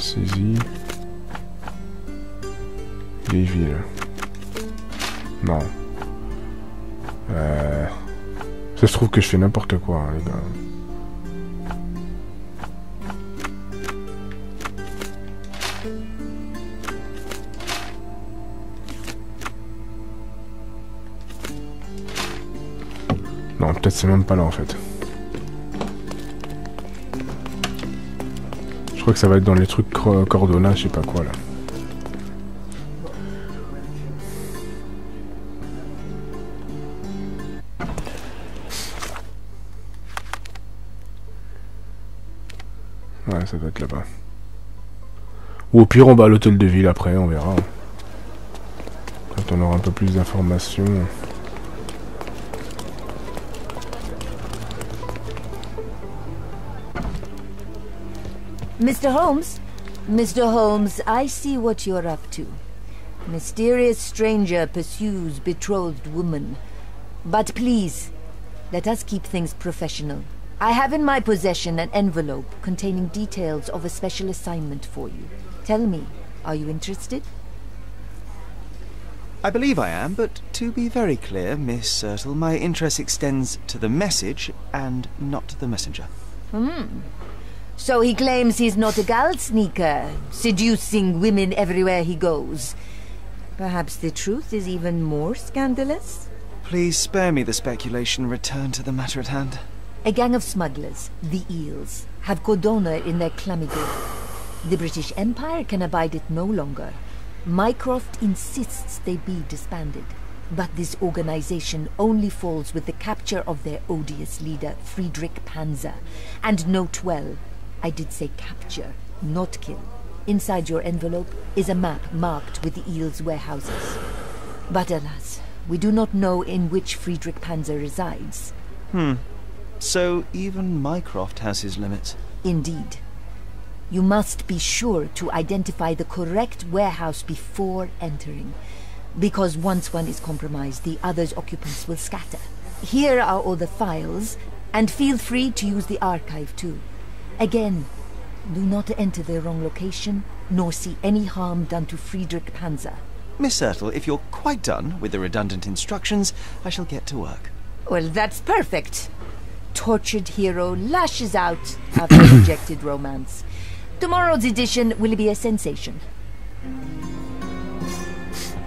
Saisie. Vieille ville. Non. Ça se trouve que je fais n'importe quoi, hein, les gars. Non, peut-être c'est même pas là en fait. Je crois que ça va être dans les trucs coordonnées, je sais pas quoi là. Ouais, ça doit être là-bas. Ou au pire, on va à l'hôtel de ville après, on verra. Quand on aura un peu plus d'informations. Mr. Holmes? Mr. Holmes, I see what you're up to. Mysterious stranger pursues betrothed woman. But please, let us keep things professional. I have in my possession an envelope containing details of a special assignment for you. Tell me, are you interested? I believe I am, but to be very clear, Miss Ertle, my interest extends to the message and not the messenger. So he claims he's not a gal sneaker, seducing women everywhere he goes. Perhaps the truth is even more scandalous? Please spare me the speculation. Return to the matter at hand. A gang of smugglers, the Eels, have Godona in their clammy grip. The British Empire can abide it no longer. Mycroft insists they be disbanded. But this organization only falls with the capture of their odious leader, Friedrich Panzer. And note well, I did say capture, not kill. Inside your envelope is a map marked with the Eels' warehouses. But alas, we do not know in which Friedrich Panzer resides. So even Mycroft has his limits. Indeed. You must be sure to identify the correct warehouse before entering, because once one is compromised, the other's occupants will scatter. Here are all the files, and feel free to use the archive too. Again, do not enter the wrong location, nor see any harm done to Friedrich Panzer. Miss Ertl, if you're quite done with the redundant instructions, I shall get to work. Well, that's perfect. Tortured hero lashes out after rejected romance. Tomorrow's edition will be a sensation.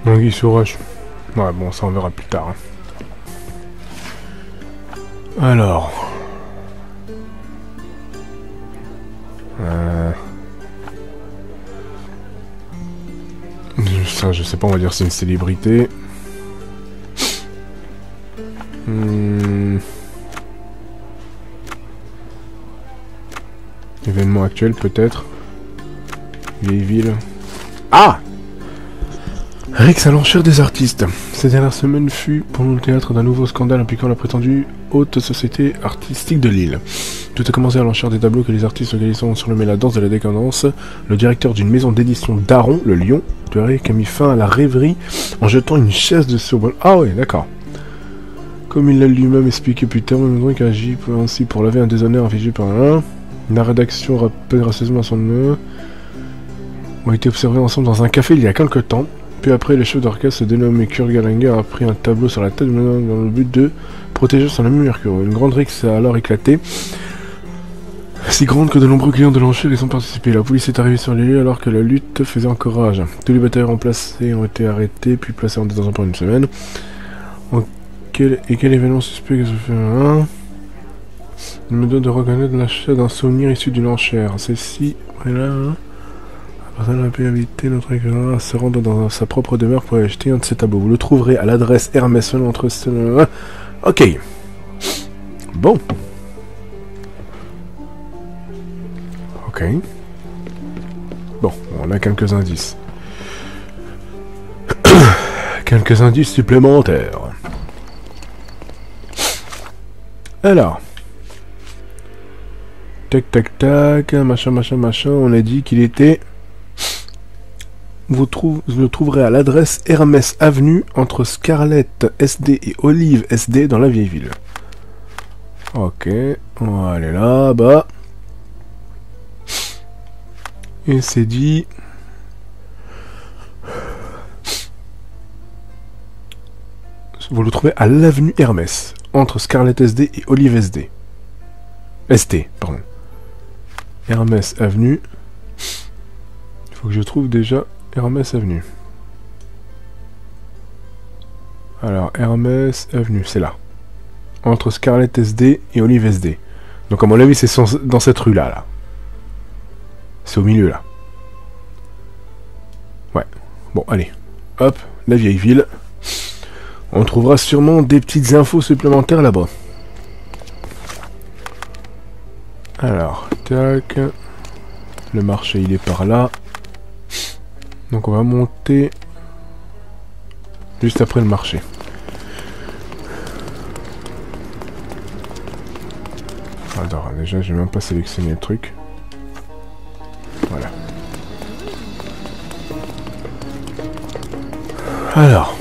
Anguille sous roche. Ouais, bon, ça on verra plus tard. Alors... Ça, je sais pas, on va dire c'est une célébrité. Événement actuel, peut-être. Vieille ville. Ah! Rex à l'enchère des artistes. Cette dernière semaine fut pour nous le théâtre d'un nouveau scandale impliquant la prétendue haute société artistique de Lille. Tout a commencé à l'enchère des tableaux que les artistes organisants ont surnommé la danse de la décadence. Le directeur d'une maison d'édition d'Aron, le Lion, de Rick, a mis fin à la rêverie en jetant une chaise de survol. Ah ouais, d'accord. Comme il l'a lui-même expliqué plus tard, Mendrick agit ainsi pour laver un déshonneur infligé par un. La rédaction rappelle gracieusement à son nom. Ont été observés ensemble dans un café il y a quelque temps. Puis après, le chef d'orchestre dénommé Kurt Gallagher a pris un tableau sur la tête dans le but de protéger son ami Mercure. Une grande rixe a alors éclaté, si grande que de nombreux clients de l'enchère y sont participés. La police est arrivée sur les lieux alors que la lutte faisait encore rage. Tous les batailleurs remplacés ont été arrêtés puis placés en détention pendant une semaine. Quel événement suspect que ça fait un? Il me doit de reconnaître l'achat d'un souvenir issu d'une enchère. Celle-ci, là, hein. La personne a pu inviter notre écrivain à se rendre dans sa propre demeure pour acheter un de ses tableaux. Vous le trouverez à l'adresse Hermès entre... Ok. Bon. Ok. Bon, on a quelques indices. Quelques indices supplémentaires. Alors. Tac, tac, tac, machin, machin, machin. On a dit qu'il était... Vous le trouverez à l'adresse Hermès Avenue entre Scarlett SD et Olive SD dans la vieille ville. Ok, on va aller là-bas. Et c'est dit... Vous le trouvez à l'avenue Hermès entre Scarlett SD et Olive SD. ST, pardon. Hermès Avenue. Il faut que je trouve déjà... Hermès Avenue. Alors, Hermès Avenue, c'est là. Entre Scarlett SD et Olive SD. Donc, à mon avis, c'est dans cette rue-là, là. C'est au milieu, là. Ouais. Bon, allez. Hop, la vieille ville. On trouvera sûrement des petites infos supplémentaires là-bas. Alors, tac. Le marché, il est par là. Donc on va monter juste après le marché. Alors déjà j'ai même pas sélectionné le truc. Voilà. Alors.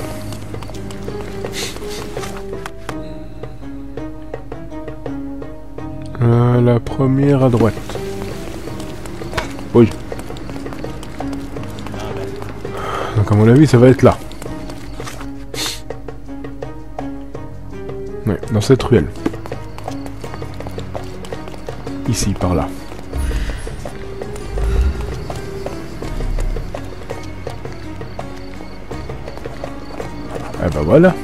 La première à droite. Oui. Donc à mon avis ça va être là. Ouais, dans cette ruelle. Ici, par là. Ah bah voilà.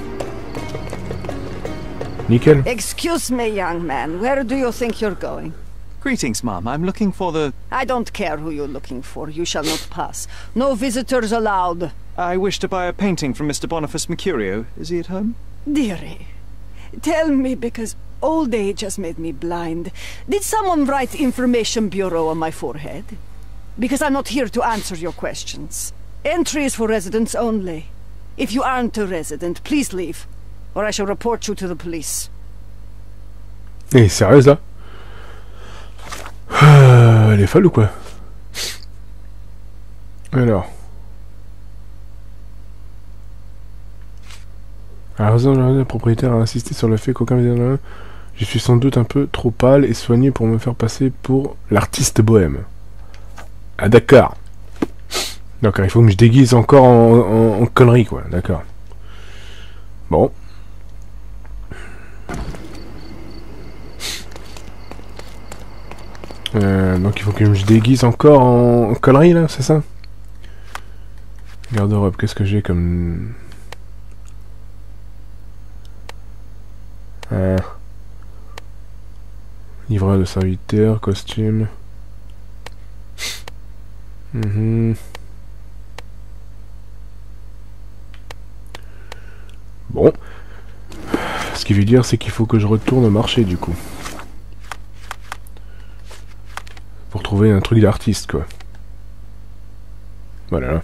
Nickel. Excuse me, young man. Where do you think you're going? Greetings, Mom. I'm looking for the... I don't care who you're looking for. You shall not pass. No visitors allowed. I wish to buy a painting from Mr. Boniface Mercurio. Is he at home? Dearie, tell me, because old age has made me blind. Did someone write Information Bureau on my forehead? Because I'm not here to answer your questions. Entry is for residents only. If you aren't a resident, please leave, or I shall report you to the police. Eh, sérieuse là? Elle est folle ou quoi? Alors. À la raison, le propriétaire a insisté sur le fait qu'aucun visionnage. Je suis sans doute un peu trop pâle et soigné pour me faire passer pour l'artiste bohème. Ah d'accord. D'accord, il faut que je déguise encore en conneries, quoi. D'accord. Bon. Donc il faut que je déguise encore en conneries, là, c'est ça? Garde-robe, qu'est-ce que j'ai comme... Livreur de serviteur, costume... Bon. Ce qui veut dire, c'est qu'il faut que je retourne au marché, du coup. Pour trouver un truc d'artiste, quoi. Voilà.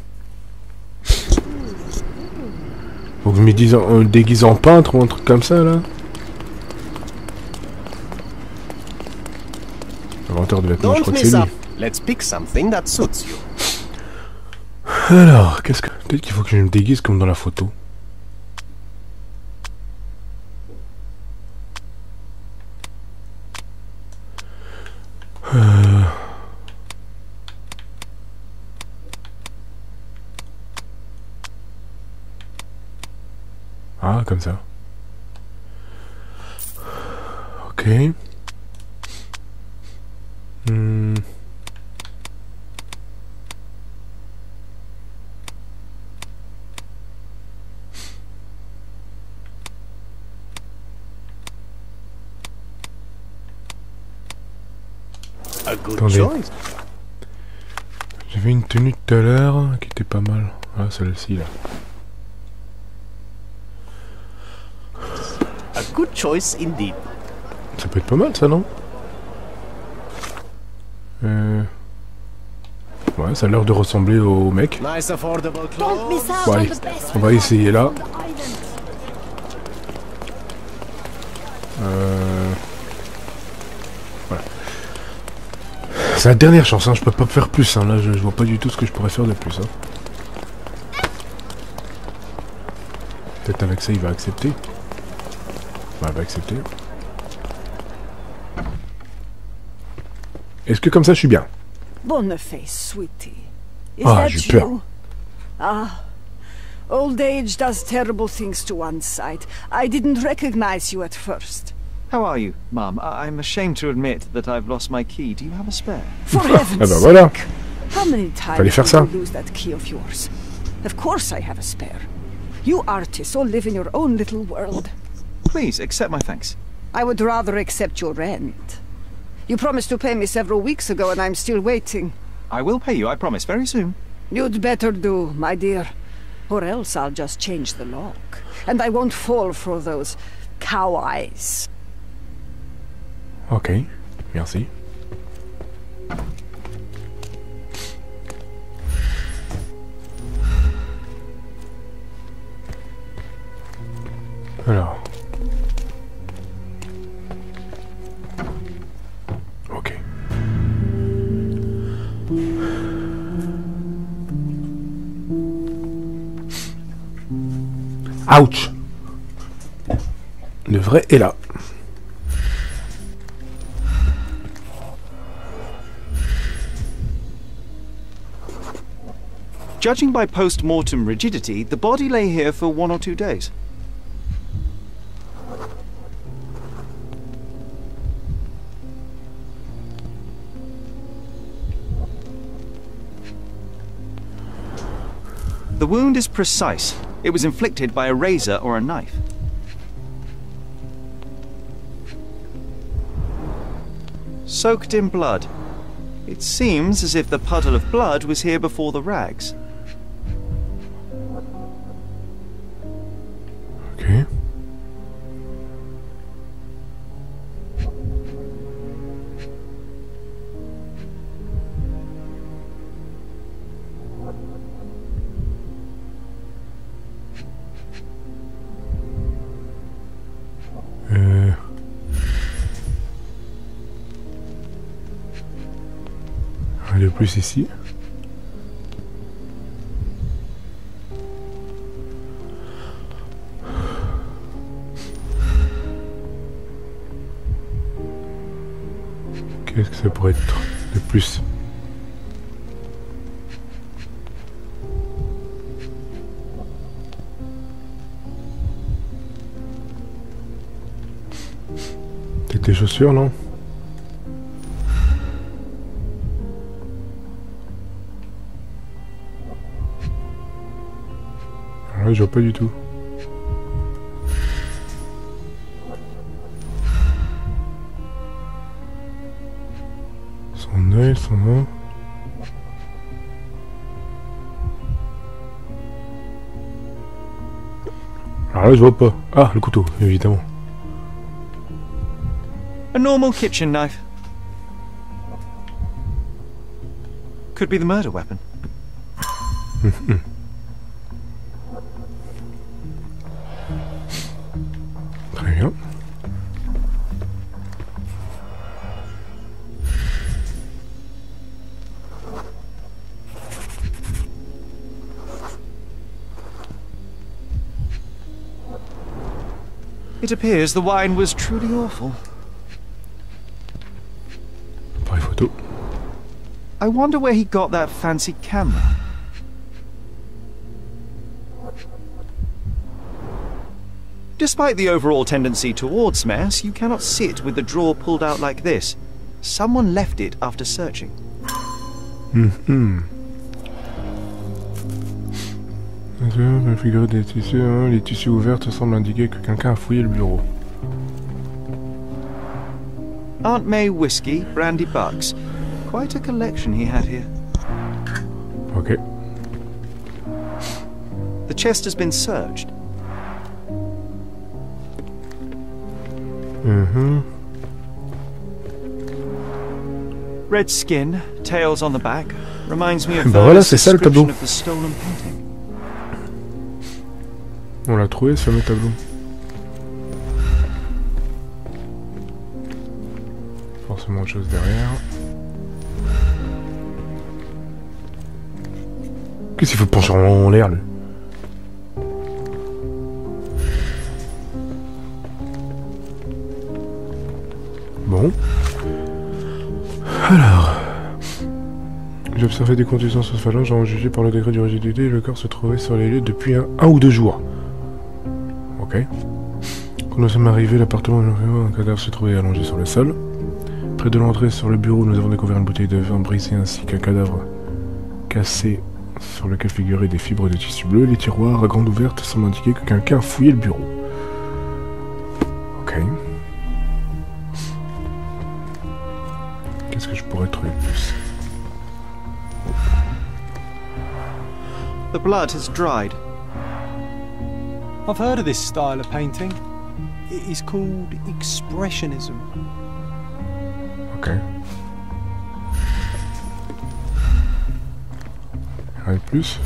Faut que je me déguise en peintre ou un truc comme ça, là. Inventeur de vêtements, je crois que c'est lui. Let's pick something that suits you. Alors, qu'est-ce que... Peut-être qu'il faut que je me déguise comme dans la photo. Ah, comme ça. Ok. Attendez. J'avais une tenue tout à l'heure qui était pas mal. Ah, celle-ci là. A good choice indeed. Ça peut être pas mal ça, non? Ouais, ça a l'air de ressembler au mec. Nice affordable Don't clothes. Bon, allez, on va essayer là. Voilà. C'est la dernière chance, hein. Je peux pas faire plus. Hein. Là, je vois pas du tout ce que je pourrais faire de plus. Hein. Peut-être avec ça, il va accepter. Ouais, il va accepter. Est-ce que comme ça, je suis bien? Boniface, sweetie. Is Ah, that j'ai peur. you? Ah, old age does terrible things to one's sight. I didn't recognize you at first. How are you, Mum? I'm ashamed to admit that I've lost my key. Do you have a spare? For Ah heaven's bah voilà. sake. How many times Fallait faire did ça. you lose that key of yours? Of course I have a spare. You artists all live in your own little world. Please, accept my thanks. I would rather accept your rent. You promised to pay me several weeks ago and I'm still waiting. I will pay you, I promise, very soon. You'd better do, my dear. Or else I'll just change the lock. And I won't fall for those cow eyes. Ok, merci. Alors. Ok. Ouch. Le vrai est là. Judging by post-mortem rigidity, the body lay here for 1 or 2 days. The wound is precise. It was inflicted by a razor or a knife. Soaked in blood. It seems as if the puddle of blood was here before the rags. Ok. Un de plus ici. Qu'est-ce que ça pourrait être de plus? Peut-être tes chaussures, non? Ah, je vois pas du tout. Son œil, son nom. Alors là, je vois pas. Ah, le couteau, évidemment. A normal kitchen knife. Could be the murder weapon. Très bien. It appears the wine was truly awful. Appareil photo. I wonder where he got that fancy camera. Despite the overall tendency towards mess, you cannot sit with the drawer pulled out like this. Someone left it after searching. La figure des tissus, hein, les tissus ouverts semblent indiquer que quelqu'un a fouillé le bureau. Aunt May whiskey, brandy bucks. Quite a collection he had here. Ok. The chest has been searched. Red skin, tails on the back. Reminds me of voilà, c'est ça le tableau. of the stolen painting. On l'a trouvé ce fameux tableau. Forcément autre chose derrière. Qu'est-ce qu'il faut pencher en l'air, lui? Bon. Alors. J'ai observé des contusions sur ce phalange, en jugé par le degré de rigidité, le corps se trouvait sur les lieux depuis un ou deux jours. Ok. Quand nous sommes arrivés, l'appartement un cadavre se trouvait allongé sur le sol. Près de l'entrée sur le bureau, nous avons découvert une bouteille de vin brisée ainsi qu'un cadavre cassé sur lequel figuraient des fibres de tissu bleu. Les tiroirs à grande ouverte semblent indiquer que quelqu'un a fouillé le bureau. Ok. Qu'est-ce que je pourrais trouver de plus? The blood has dried. I've heard of this style of painting. It is called expressionism. Ok. Rien de plus.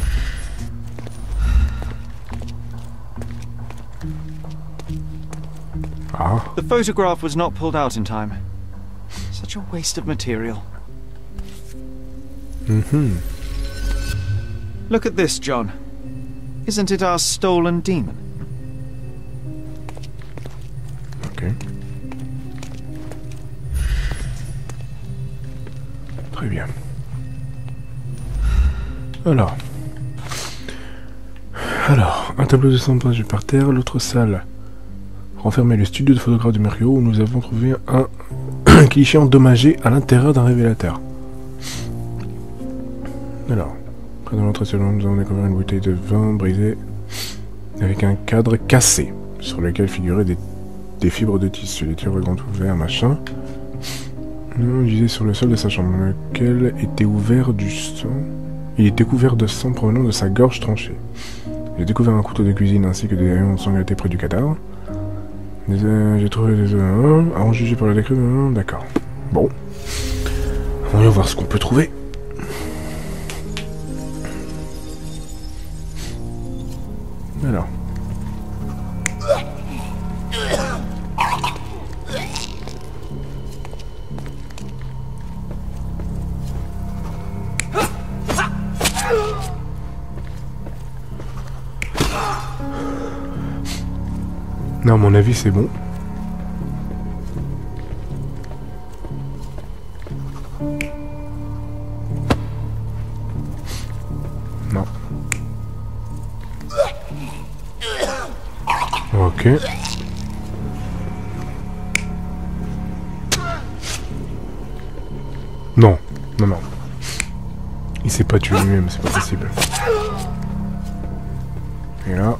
Ah. The photograph was not pulled out in time. Such a waste of material. Look at this, John. Isn't it our stolen demon? Ok. Très bien. Alors, un tableau de 100 pages par terre, l'autre salle renfermait le studio de photographe de Mercure où nous avons trouvé un cliché endommagé à l'intérieur d'un révélateur. Alors, près de l'entrée selon nous avons découvert une bouteille de vin brisée avec un cadre cassé sur lequel figuraient des fibres de tissu, les tiroirs grands ouverts, machin. Nous disait sur le sol de sa chambre, lequel était ouvert du sang. Il était couvert de sang provenant de sa gorge tranchée. J'ai découvert un couteau de cuisine ainsi que des rayons ensanglantés près du cadavre. J'ai trouvé des à en juger par le décret. D'accord. Bon. Voyons voir ce qu'on peut trouver. Alors. Non, à mon avis, c'est bon. Ok. Non, non, non. Il s'est pas tué lui-même, c'est pas possible. Et là...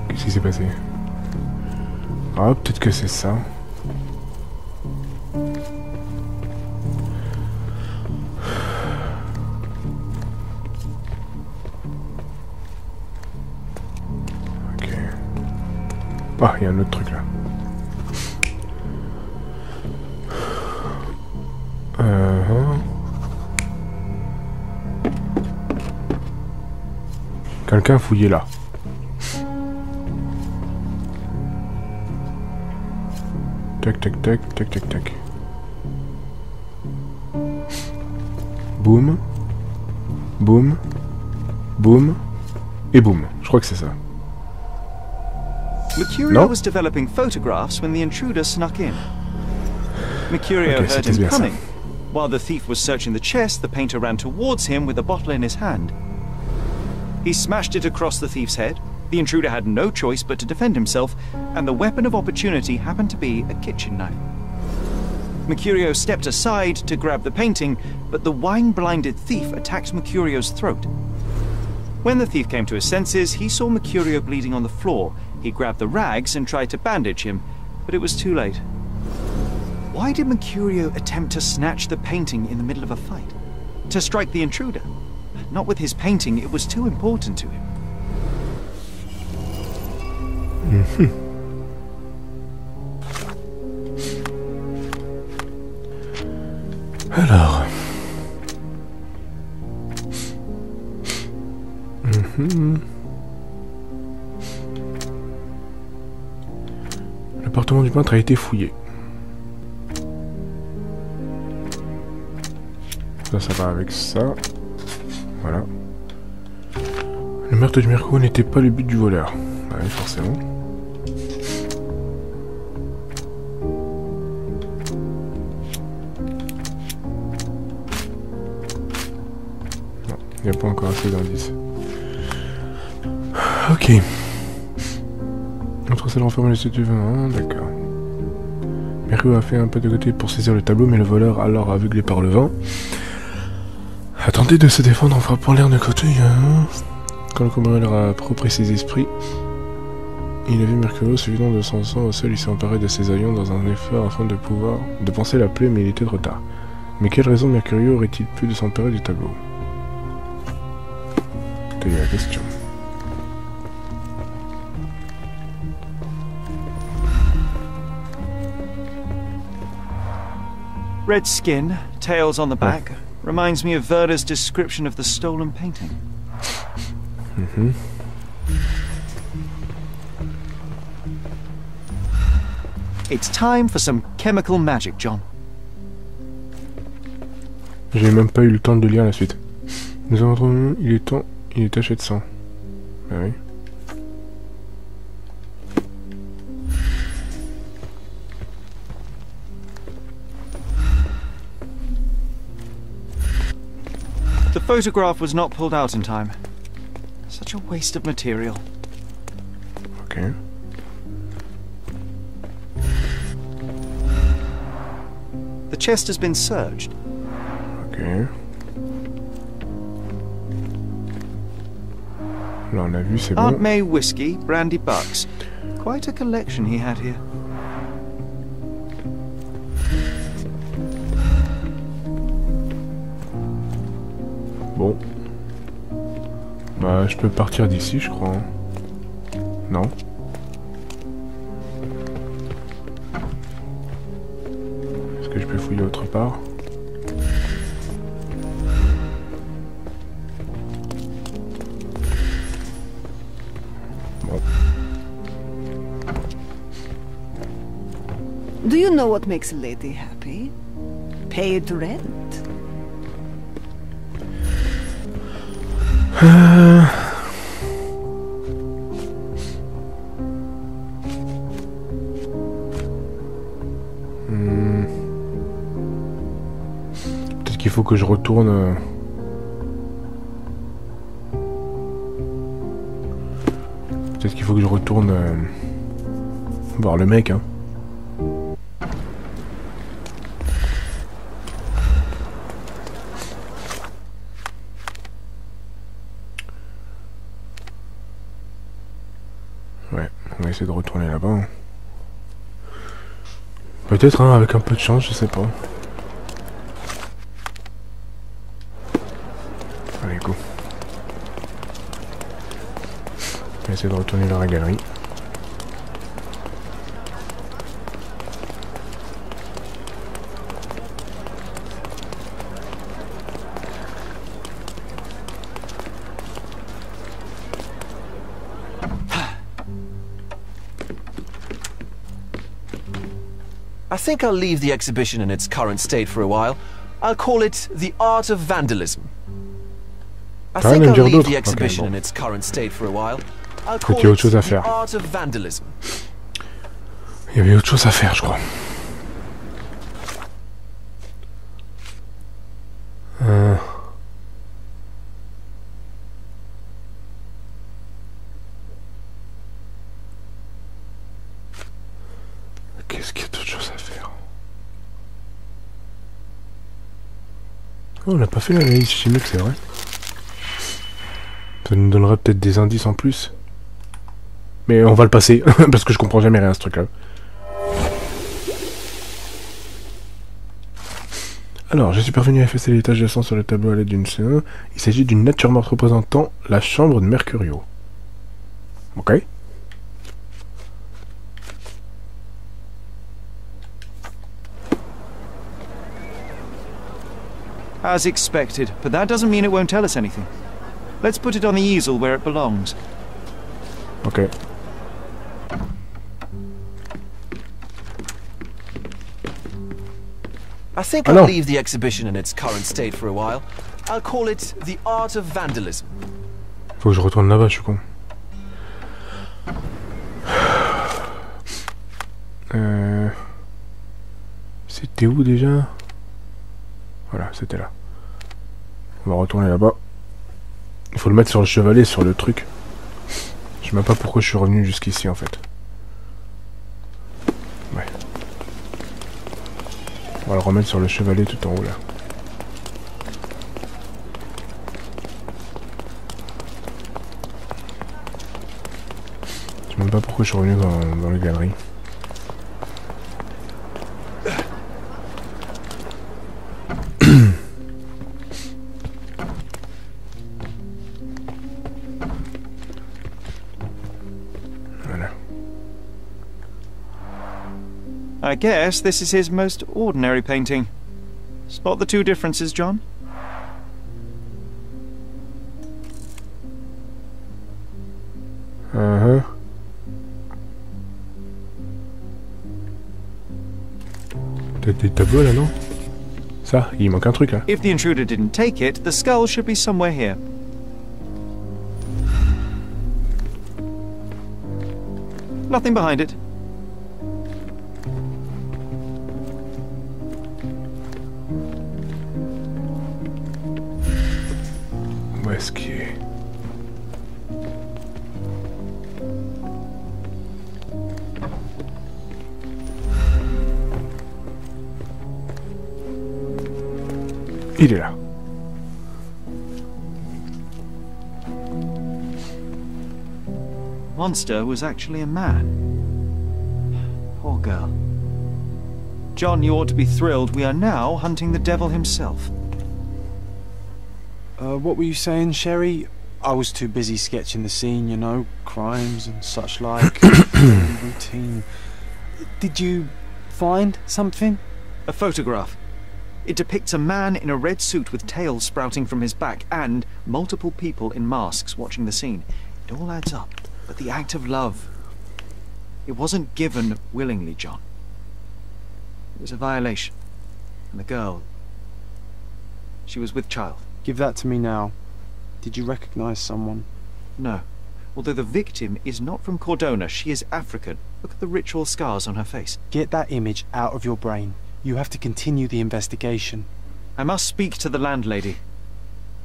Qu'est-ce qui s'est passé? Ah, peut-être que c'est ça. Ok. Ah, il y a un autre truc là. Quelqu'un fouillait là. Tac tac tac tac tac tac. Boum. Boum. Boum. Et boum. Je crois que c'est ça. Mercurio was developing photographs when the intruder snuck in. Mercurio heard him coming. While the thief was searching the chest, the painter ran towards him with a bottle in his hand. He smashed it across the thief's head. The intruder had no choice but to defend himself, and the weapon of opportunity happened to be a kitchen knife. Mercurio stepped aside to grab the painting, but the wine-blinded thief attacked Mercurio's throat. When the thief came to his senses, he saw Mercurio bleeding on the floor. He grabbed the rags and tried to bandage him, but it was too late. Why did Mercurio attempt to snatch the painting in the middle of a fight? To strike the intruder? Not with his painting, it was too important to him. Alors. L'appartement du peintre a été fouillé. Ça va avec ça. Voilà. Le meurtre du Merco n'était pas le but du voleur. Bah oui, forcément. Non, il n'y a pas encore assez d'indices. Ok. Notre salle renferme les statues. D'accord. Merco a fait un peu de côté pour saisir le tableau, mais le voleur, alors aveuglé par le vent, a tenté de se défendre en frappant l'air de côté. Quand le cambrioleur a repris ses esprits, il a vu Mercurio se vidant de son sang au sol. Il s'est emparé de ses haillons dans un effort afin de pouvoir penser la plaie, mais il était trop tard. Mais quelle raison Mercurio aurait-il pu de s'emparer du tableau? C'était la question. Red skin, tails on the back, reminds me of Werder's description of the stolen painting. It's time for some chemical magic, John. J'ai même pas eu le temps de lire la suite. Nous avons trouvé, il est taché de sang. Bah oui. The photograph was not pulled out in time. Such a waste of material. Okay. The chest has been searched. Okay. Là on a vu, c'est bon. Aunt May whiskey, brandy bucks. Quite a collection he had here. Bon. Bah, je peux partir d'ici, je crois. Non. Est-ce que je peux fouiller autre part? Bon. Do you know what makes a lady happy? Paid rent. Peut-être qu'il faut que je retourne. faut que je retourne voir le mec, hein. Ouais, on va essayer de retourner là-bas. Hein. Peut-être, hein, avec un peu de chance, je sais pas. Allez, go. On va essayer de retourner dans la galerie. I think I'll leave the exhibition in its current state for a while. I'll call it the art of vandalism. I think I'll leave the exhibition in its current state for a while. I'll call it the art of vandalism. Il y avait autre chose à faire, je crois. Qu'est-ce qu'il y a d'autre chose à faire? Oh, on n'a pas fait l'analyse chimique, c'est vrai. Ça nous donnera peut-être des indices en plus. Mais on va le passer, parce que je comprends jamais rien à ce truc-là. Alors, je suis parvenu à effacer les taches de sang sur le tableau à l'aide d'une scène. Il s'agit d'une nature morte représentant la chambre de Mercurio. Ok. As expected, but that doesn't mean it won't tell us anything. Let's put it on the easel where it belongs. Ok. I think I'll leave the exhibition in its current state for a while. I'll call it the art of vandalism. Faut que je retourne là-bas, je suis con. C'était où déjà? Voilà, c'était là. On va retourner là-bas. Il faut le mettre sur le chevalet, sur le truc. Je sais même pas pourquoi je suis revenu jusqu'ici en fait. Ouais. On va le remettre sur le chevalet tout en haut là. Je sais même pas pourquoi je suis revenu dans les galeries. I guess this is his most ordinary painting. Spot the two differences, John? Peut-être des tableaux là, non? Ça, il manque un truc là. If the intruder didn't take it, the skull should be somewhere here. Nothing behind it. Où est-ce qu'il est? Il est là. Monster was actually a man. Poor girl. John, you ought to be thrilled. We are now hunting the devil himself. What were you saying, Sherry? I was too busy sketching the scene, you know, crimes and such like. Routine. Did you find something? A photograph. It depicts a man in a red suit with tails sprouting from his back and multiple people in masks watching the scene. It all adds up. But the act of love, it wasn't given willingly, John. It was a violation. And the girl, she was with child. Give that to me now. Did you recognize someone? No. Although the victim is not from Cordona, she is African. Look at the ritual scars on her face. Get that image out of your brain. You have to continue the investigation. I must speak to the landlady.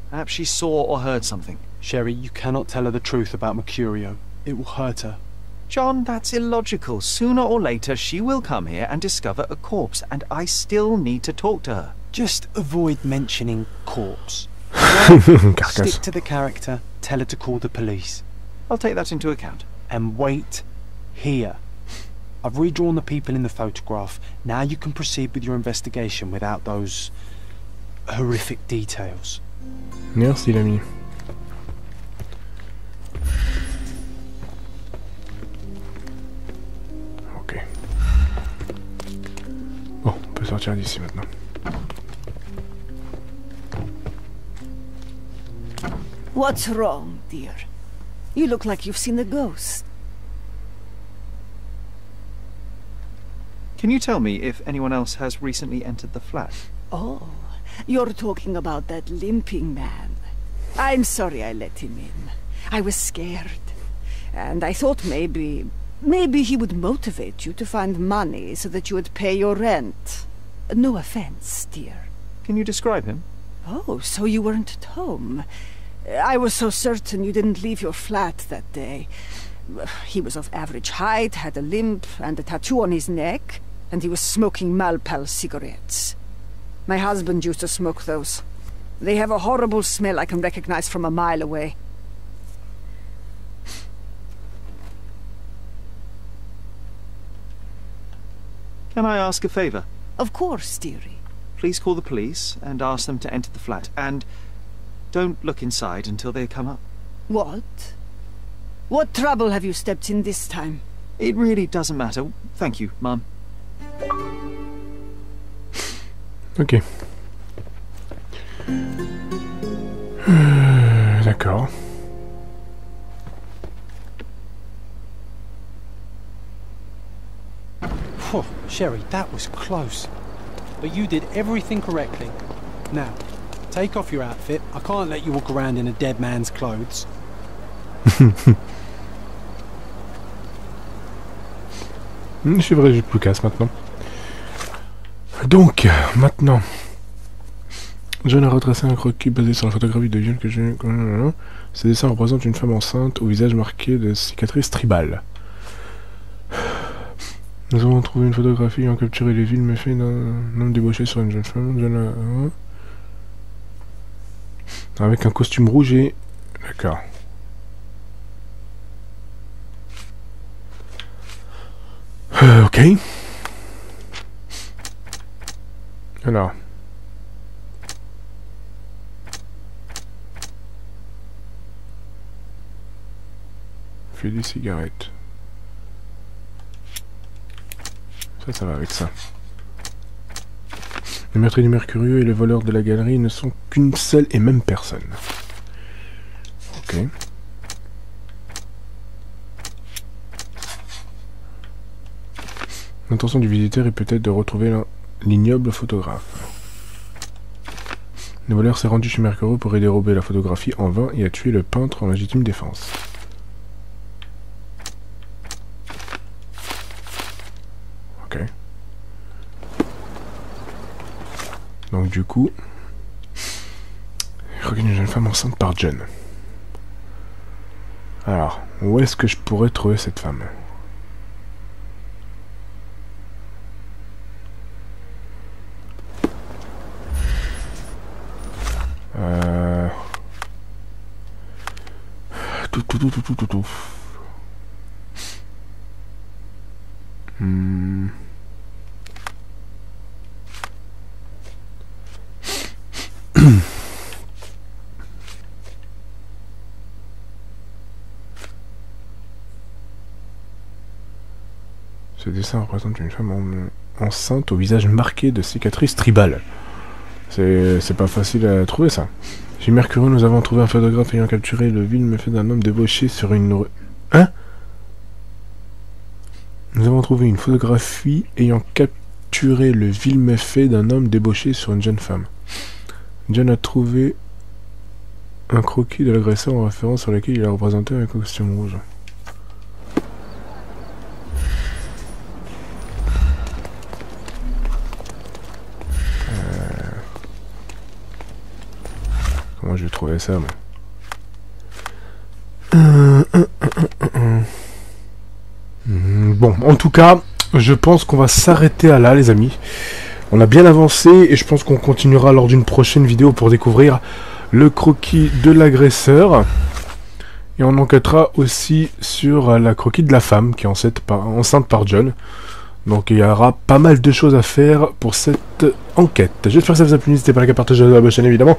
Perhaps she saw or heard something. Sherry, you cannot tell her the truth about Mercurio. It will hurt her. John, that's illogical. Sooner or later, she will come here and discover a corpse, and I still need to talk to her. Just avoid mentioning corpse. Carcasse. Stick to the character, tell her to call the police. I'll take that into account. And wait here. I've redrawn the people in the photograph. Now you can proceed with your investigation without those horrific details. Merci l'ami. Ok. Bon, on peut sortir d'ici maintenant. What's wrong, dear? You look like you've seen a ghost. Can you tell me if anyone else has recently entered the flat? Oh, you're talking about that limping man. I'm sorry I let him in. I was scared. And I thought maybe he would motivate you to find money so that you would pay your rent. No offense, dear. Can you describe him? Oh, so you weren't at home. I was so certain you didn't leave your flat that day. He was of average height, had a limp and a tattoo on his neck, and he was smoking Malpal cigarettes. My husband used to smoke those. They have a horrible smell I can recognize from a mile away. Can I ask a favor? Of course, dearie. Please call the police and ask them to enter the flat, and don't look inside until they come up. What? What trouble have you stepped in this time? It really doesn't matter. Thank you, Mum. Ok. D'accord. Whew, Sherry, that was close. But you did everything correctly. Now, take off your outfit. I can't let you walk around in a dead man's clothes. C'est vrai, j'ai plus casse maintenant. Donc, maintenant, John a retracé un croquis basé sur la photographie de viol que j'ai... Ce dessin représente une femme enceinte au visage marqué de cicatrices tribales. Nous avons trouvé une photographie ayant capturé les vils méfaits d'un homme débauché sur une jeune femme. John a... avec un costume rouge et... D'accord. Ok. Alors. Fais des cigarettes. Ça va avec ça. Le meurtrier du Mercurieux et le voleur de la galerie ne sont qu'une seule et même personne. Ok. L'intention du visiteur est peut-être de retrouver l'ignoble photographe. Le voleur s'est rendu chez Mercurieux pour y dérober la photographie en vain et a tué le peintre en légitime défense. Ok. Donc du coup... il reconnaît une jeune femme enceinte par John. Alors, où est-ce que je pourrais trouver cette femme ? Tout. Ce dessin représente une femme enceinte au visage marqué de cicatrices tribales. C'est pas facile à trouver ça. Chez Mercurieux, nous avons trouvé un photographe ayant capturé le vil méfait d'un homme débauché sur une rue. Hein? Nous avons trouvé une photographie ayant capturé le vil méfait d'un homme débauché sur une jeune femme. John a trouvé un croquis de l'agresseur en référence sur lequel il a représenté un costume rouge. Comment je vais trouver ça, moi? bon, en tout cas, je pense qu'on va s'arrêter à là, les amis. On a bien avancé et je pense qu'on continuera lors d'une prochaine vidéo pour découvrir le croquis de l'agresseur. Et on enquêtera aussi sur la croquis de la femme qui est enceinte par John. Donc il y aura pas mal de choses à faire pour cette enquête. J'espère que ça vous a plu, n'hésitez pas à liker, partager la chaîne évidemment.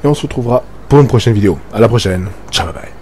Et on se retrouvera pour une prochaine vidéo. À la prochaine. Ciao, bye bye.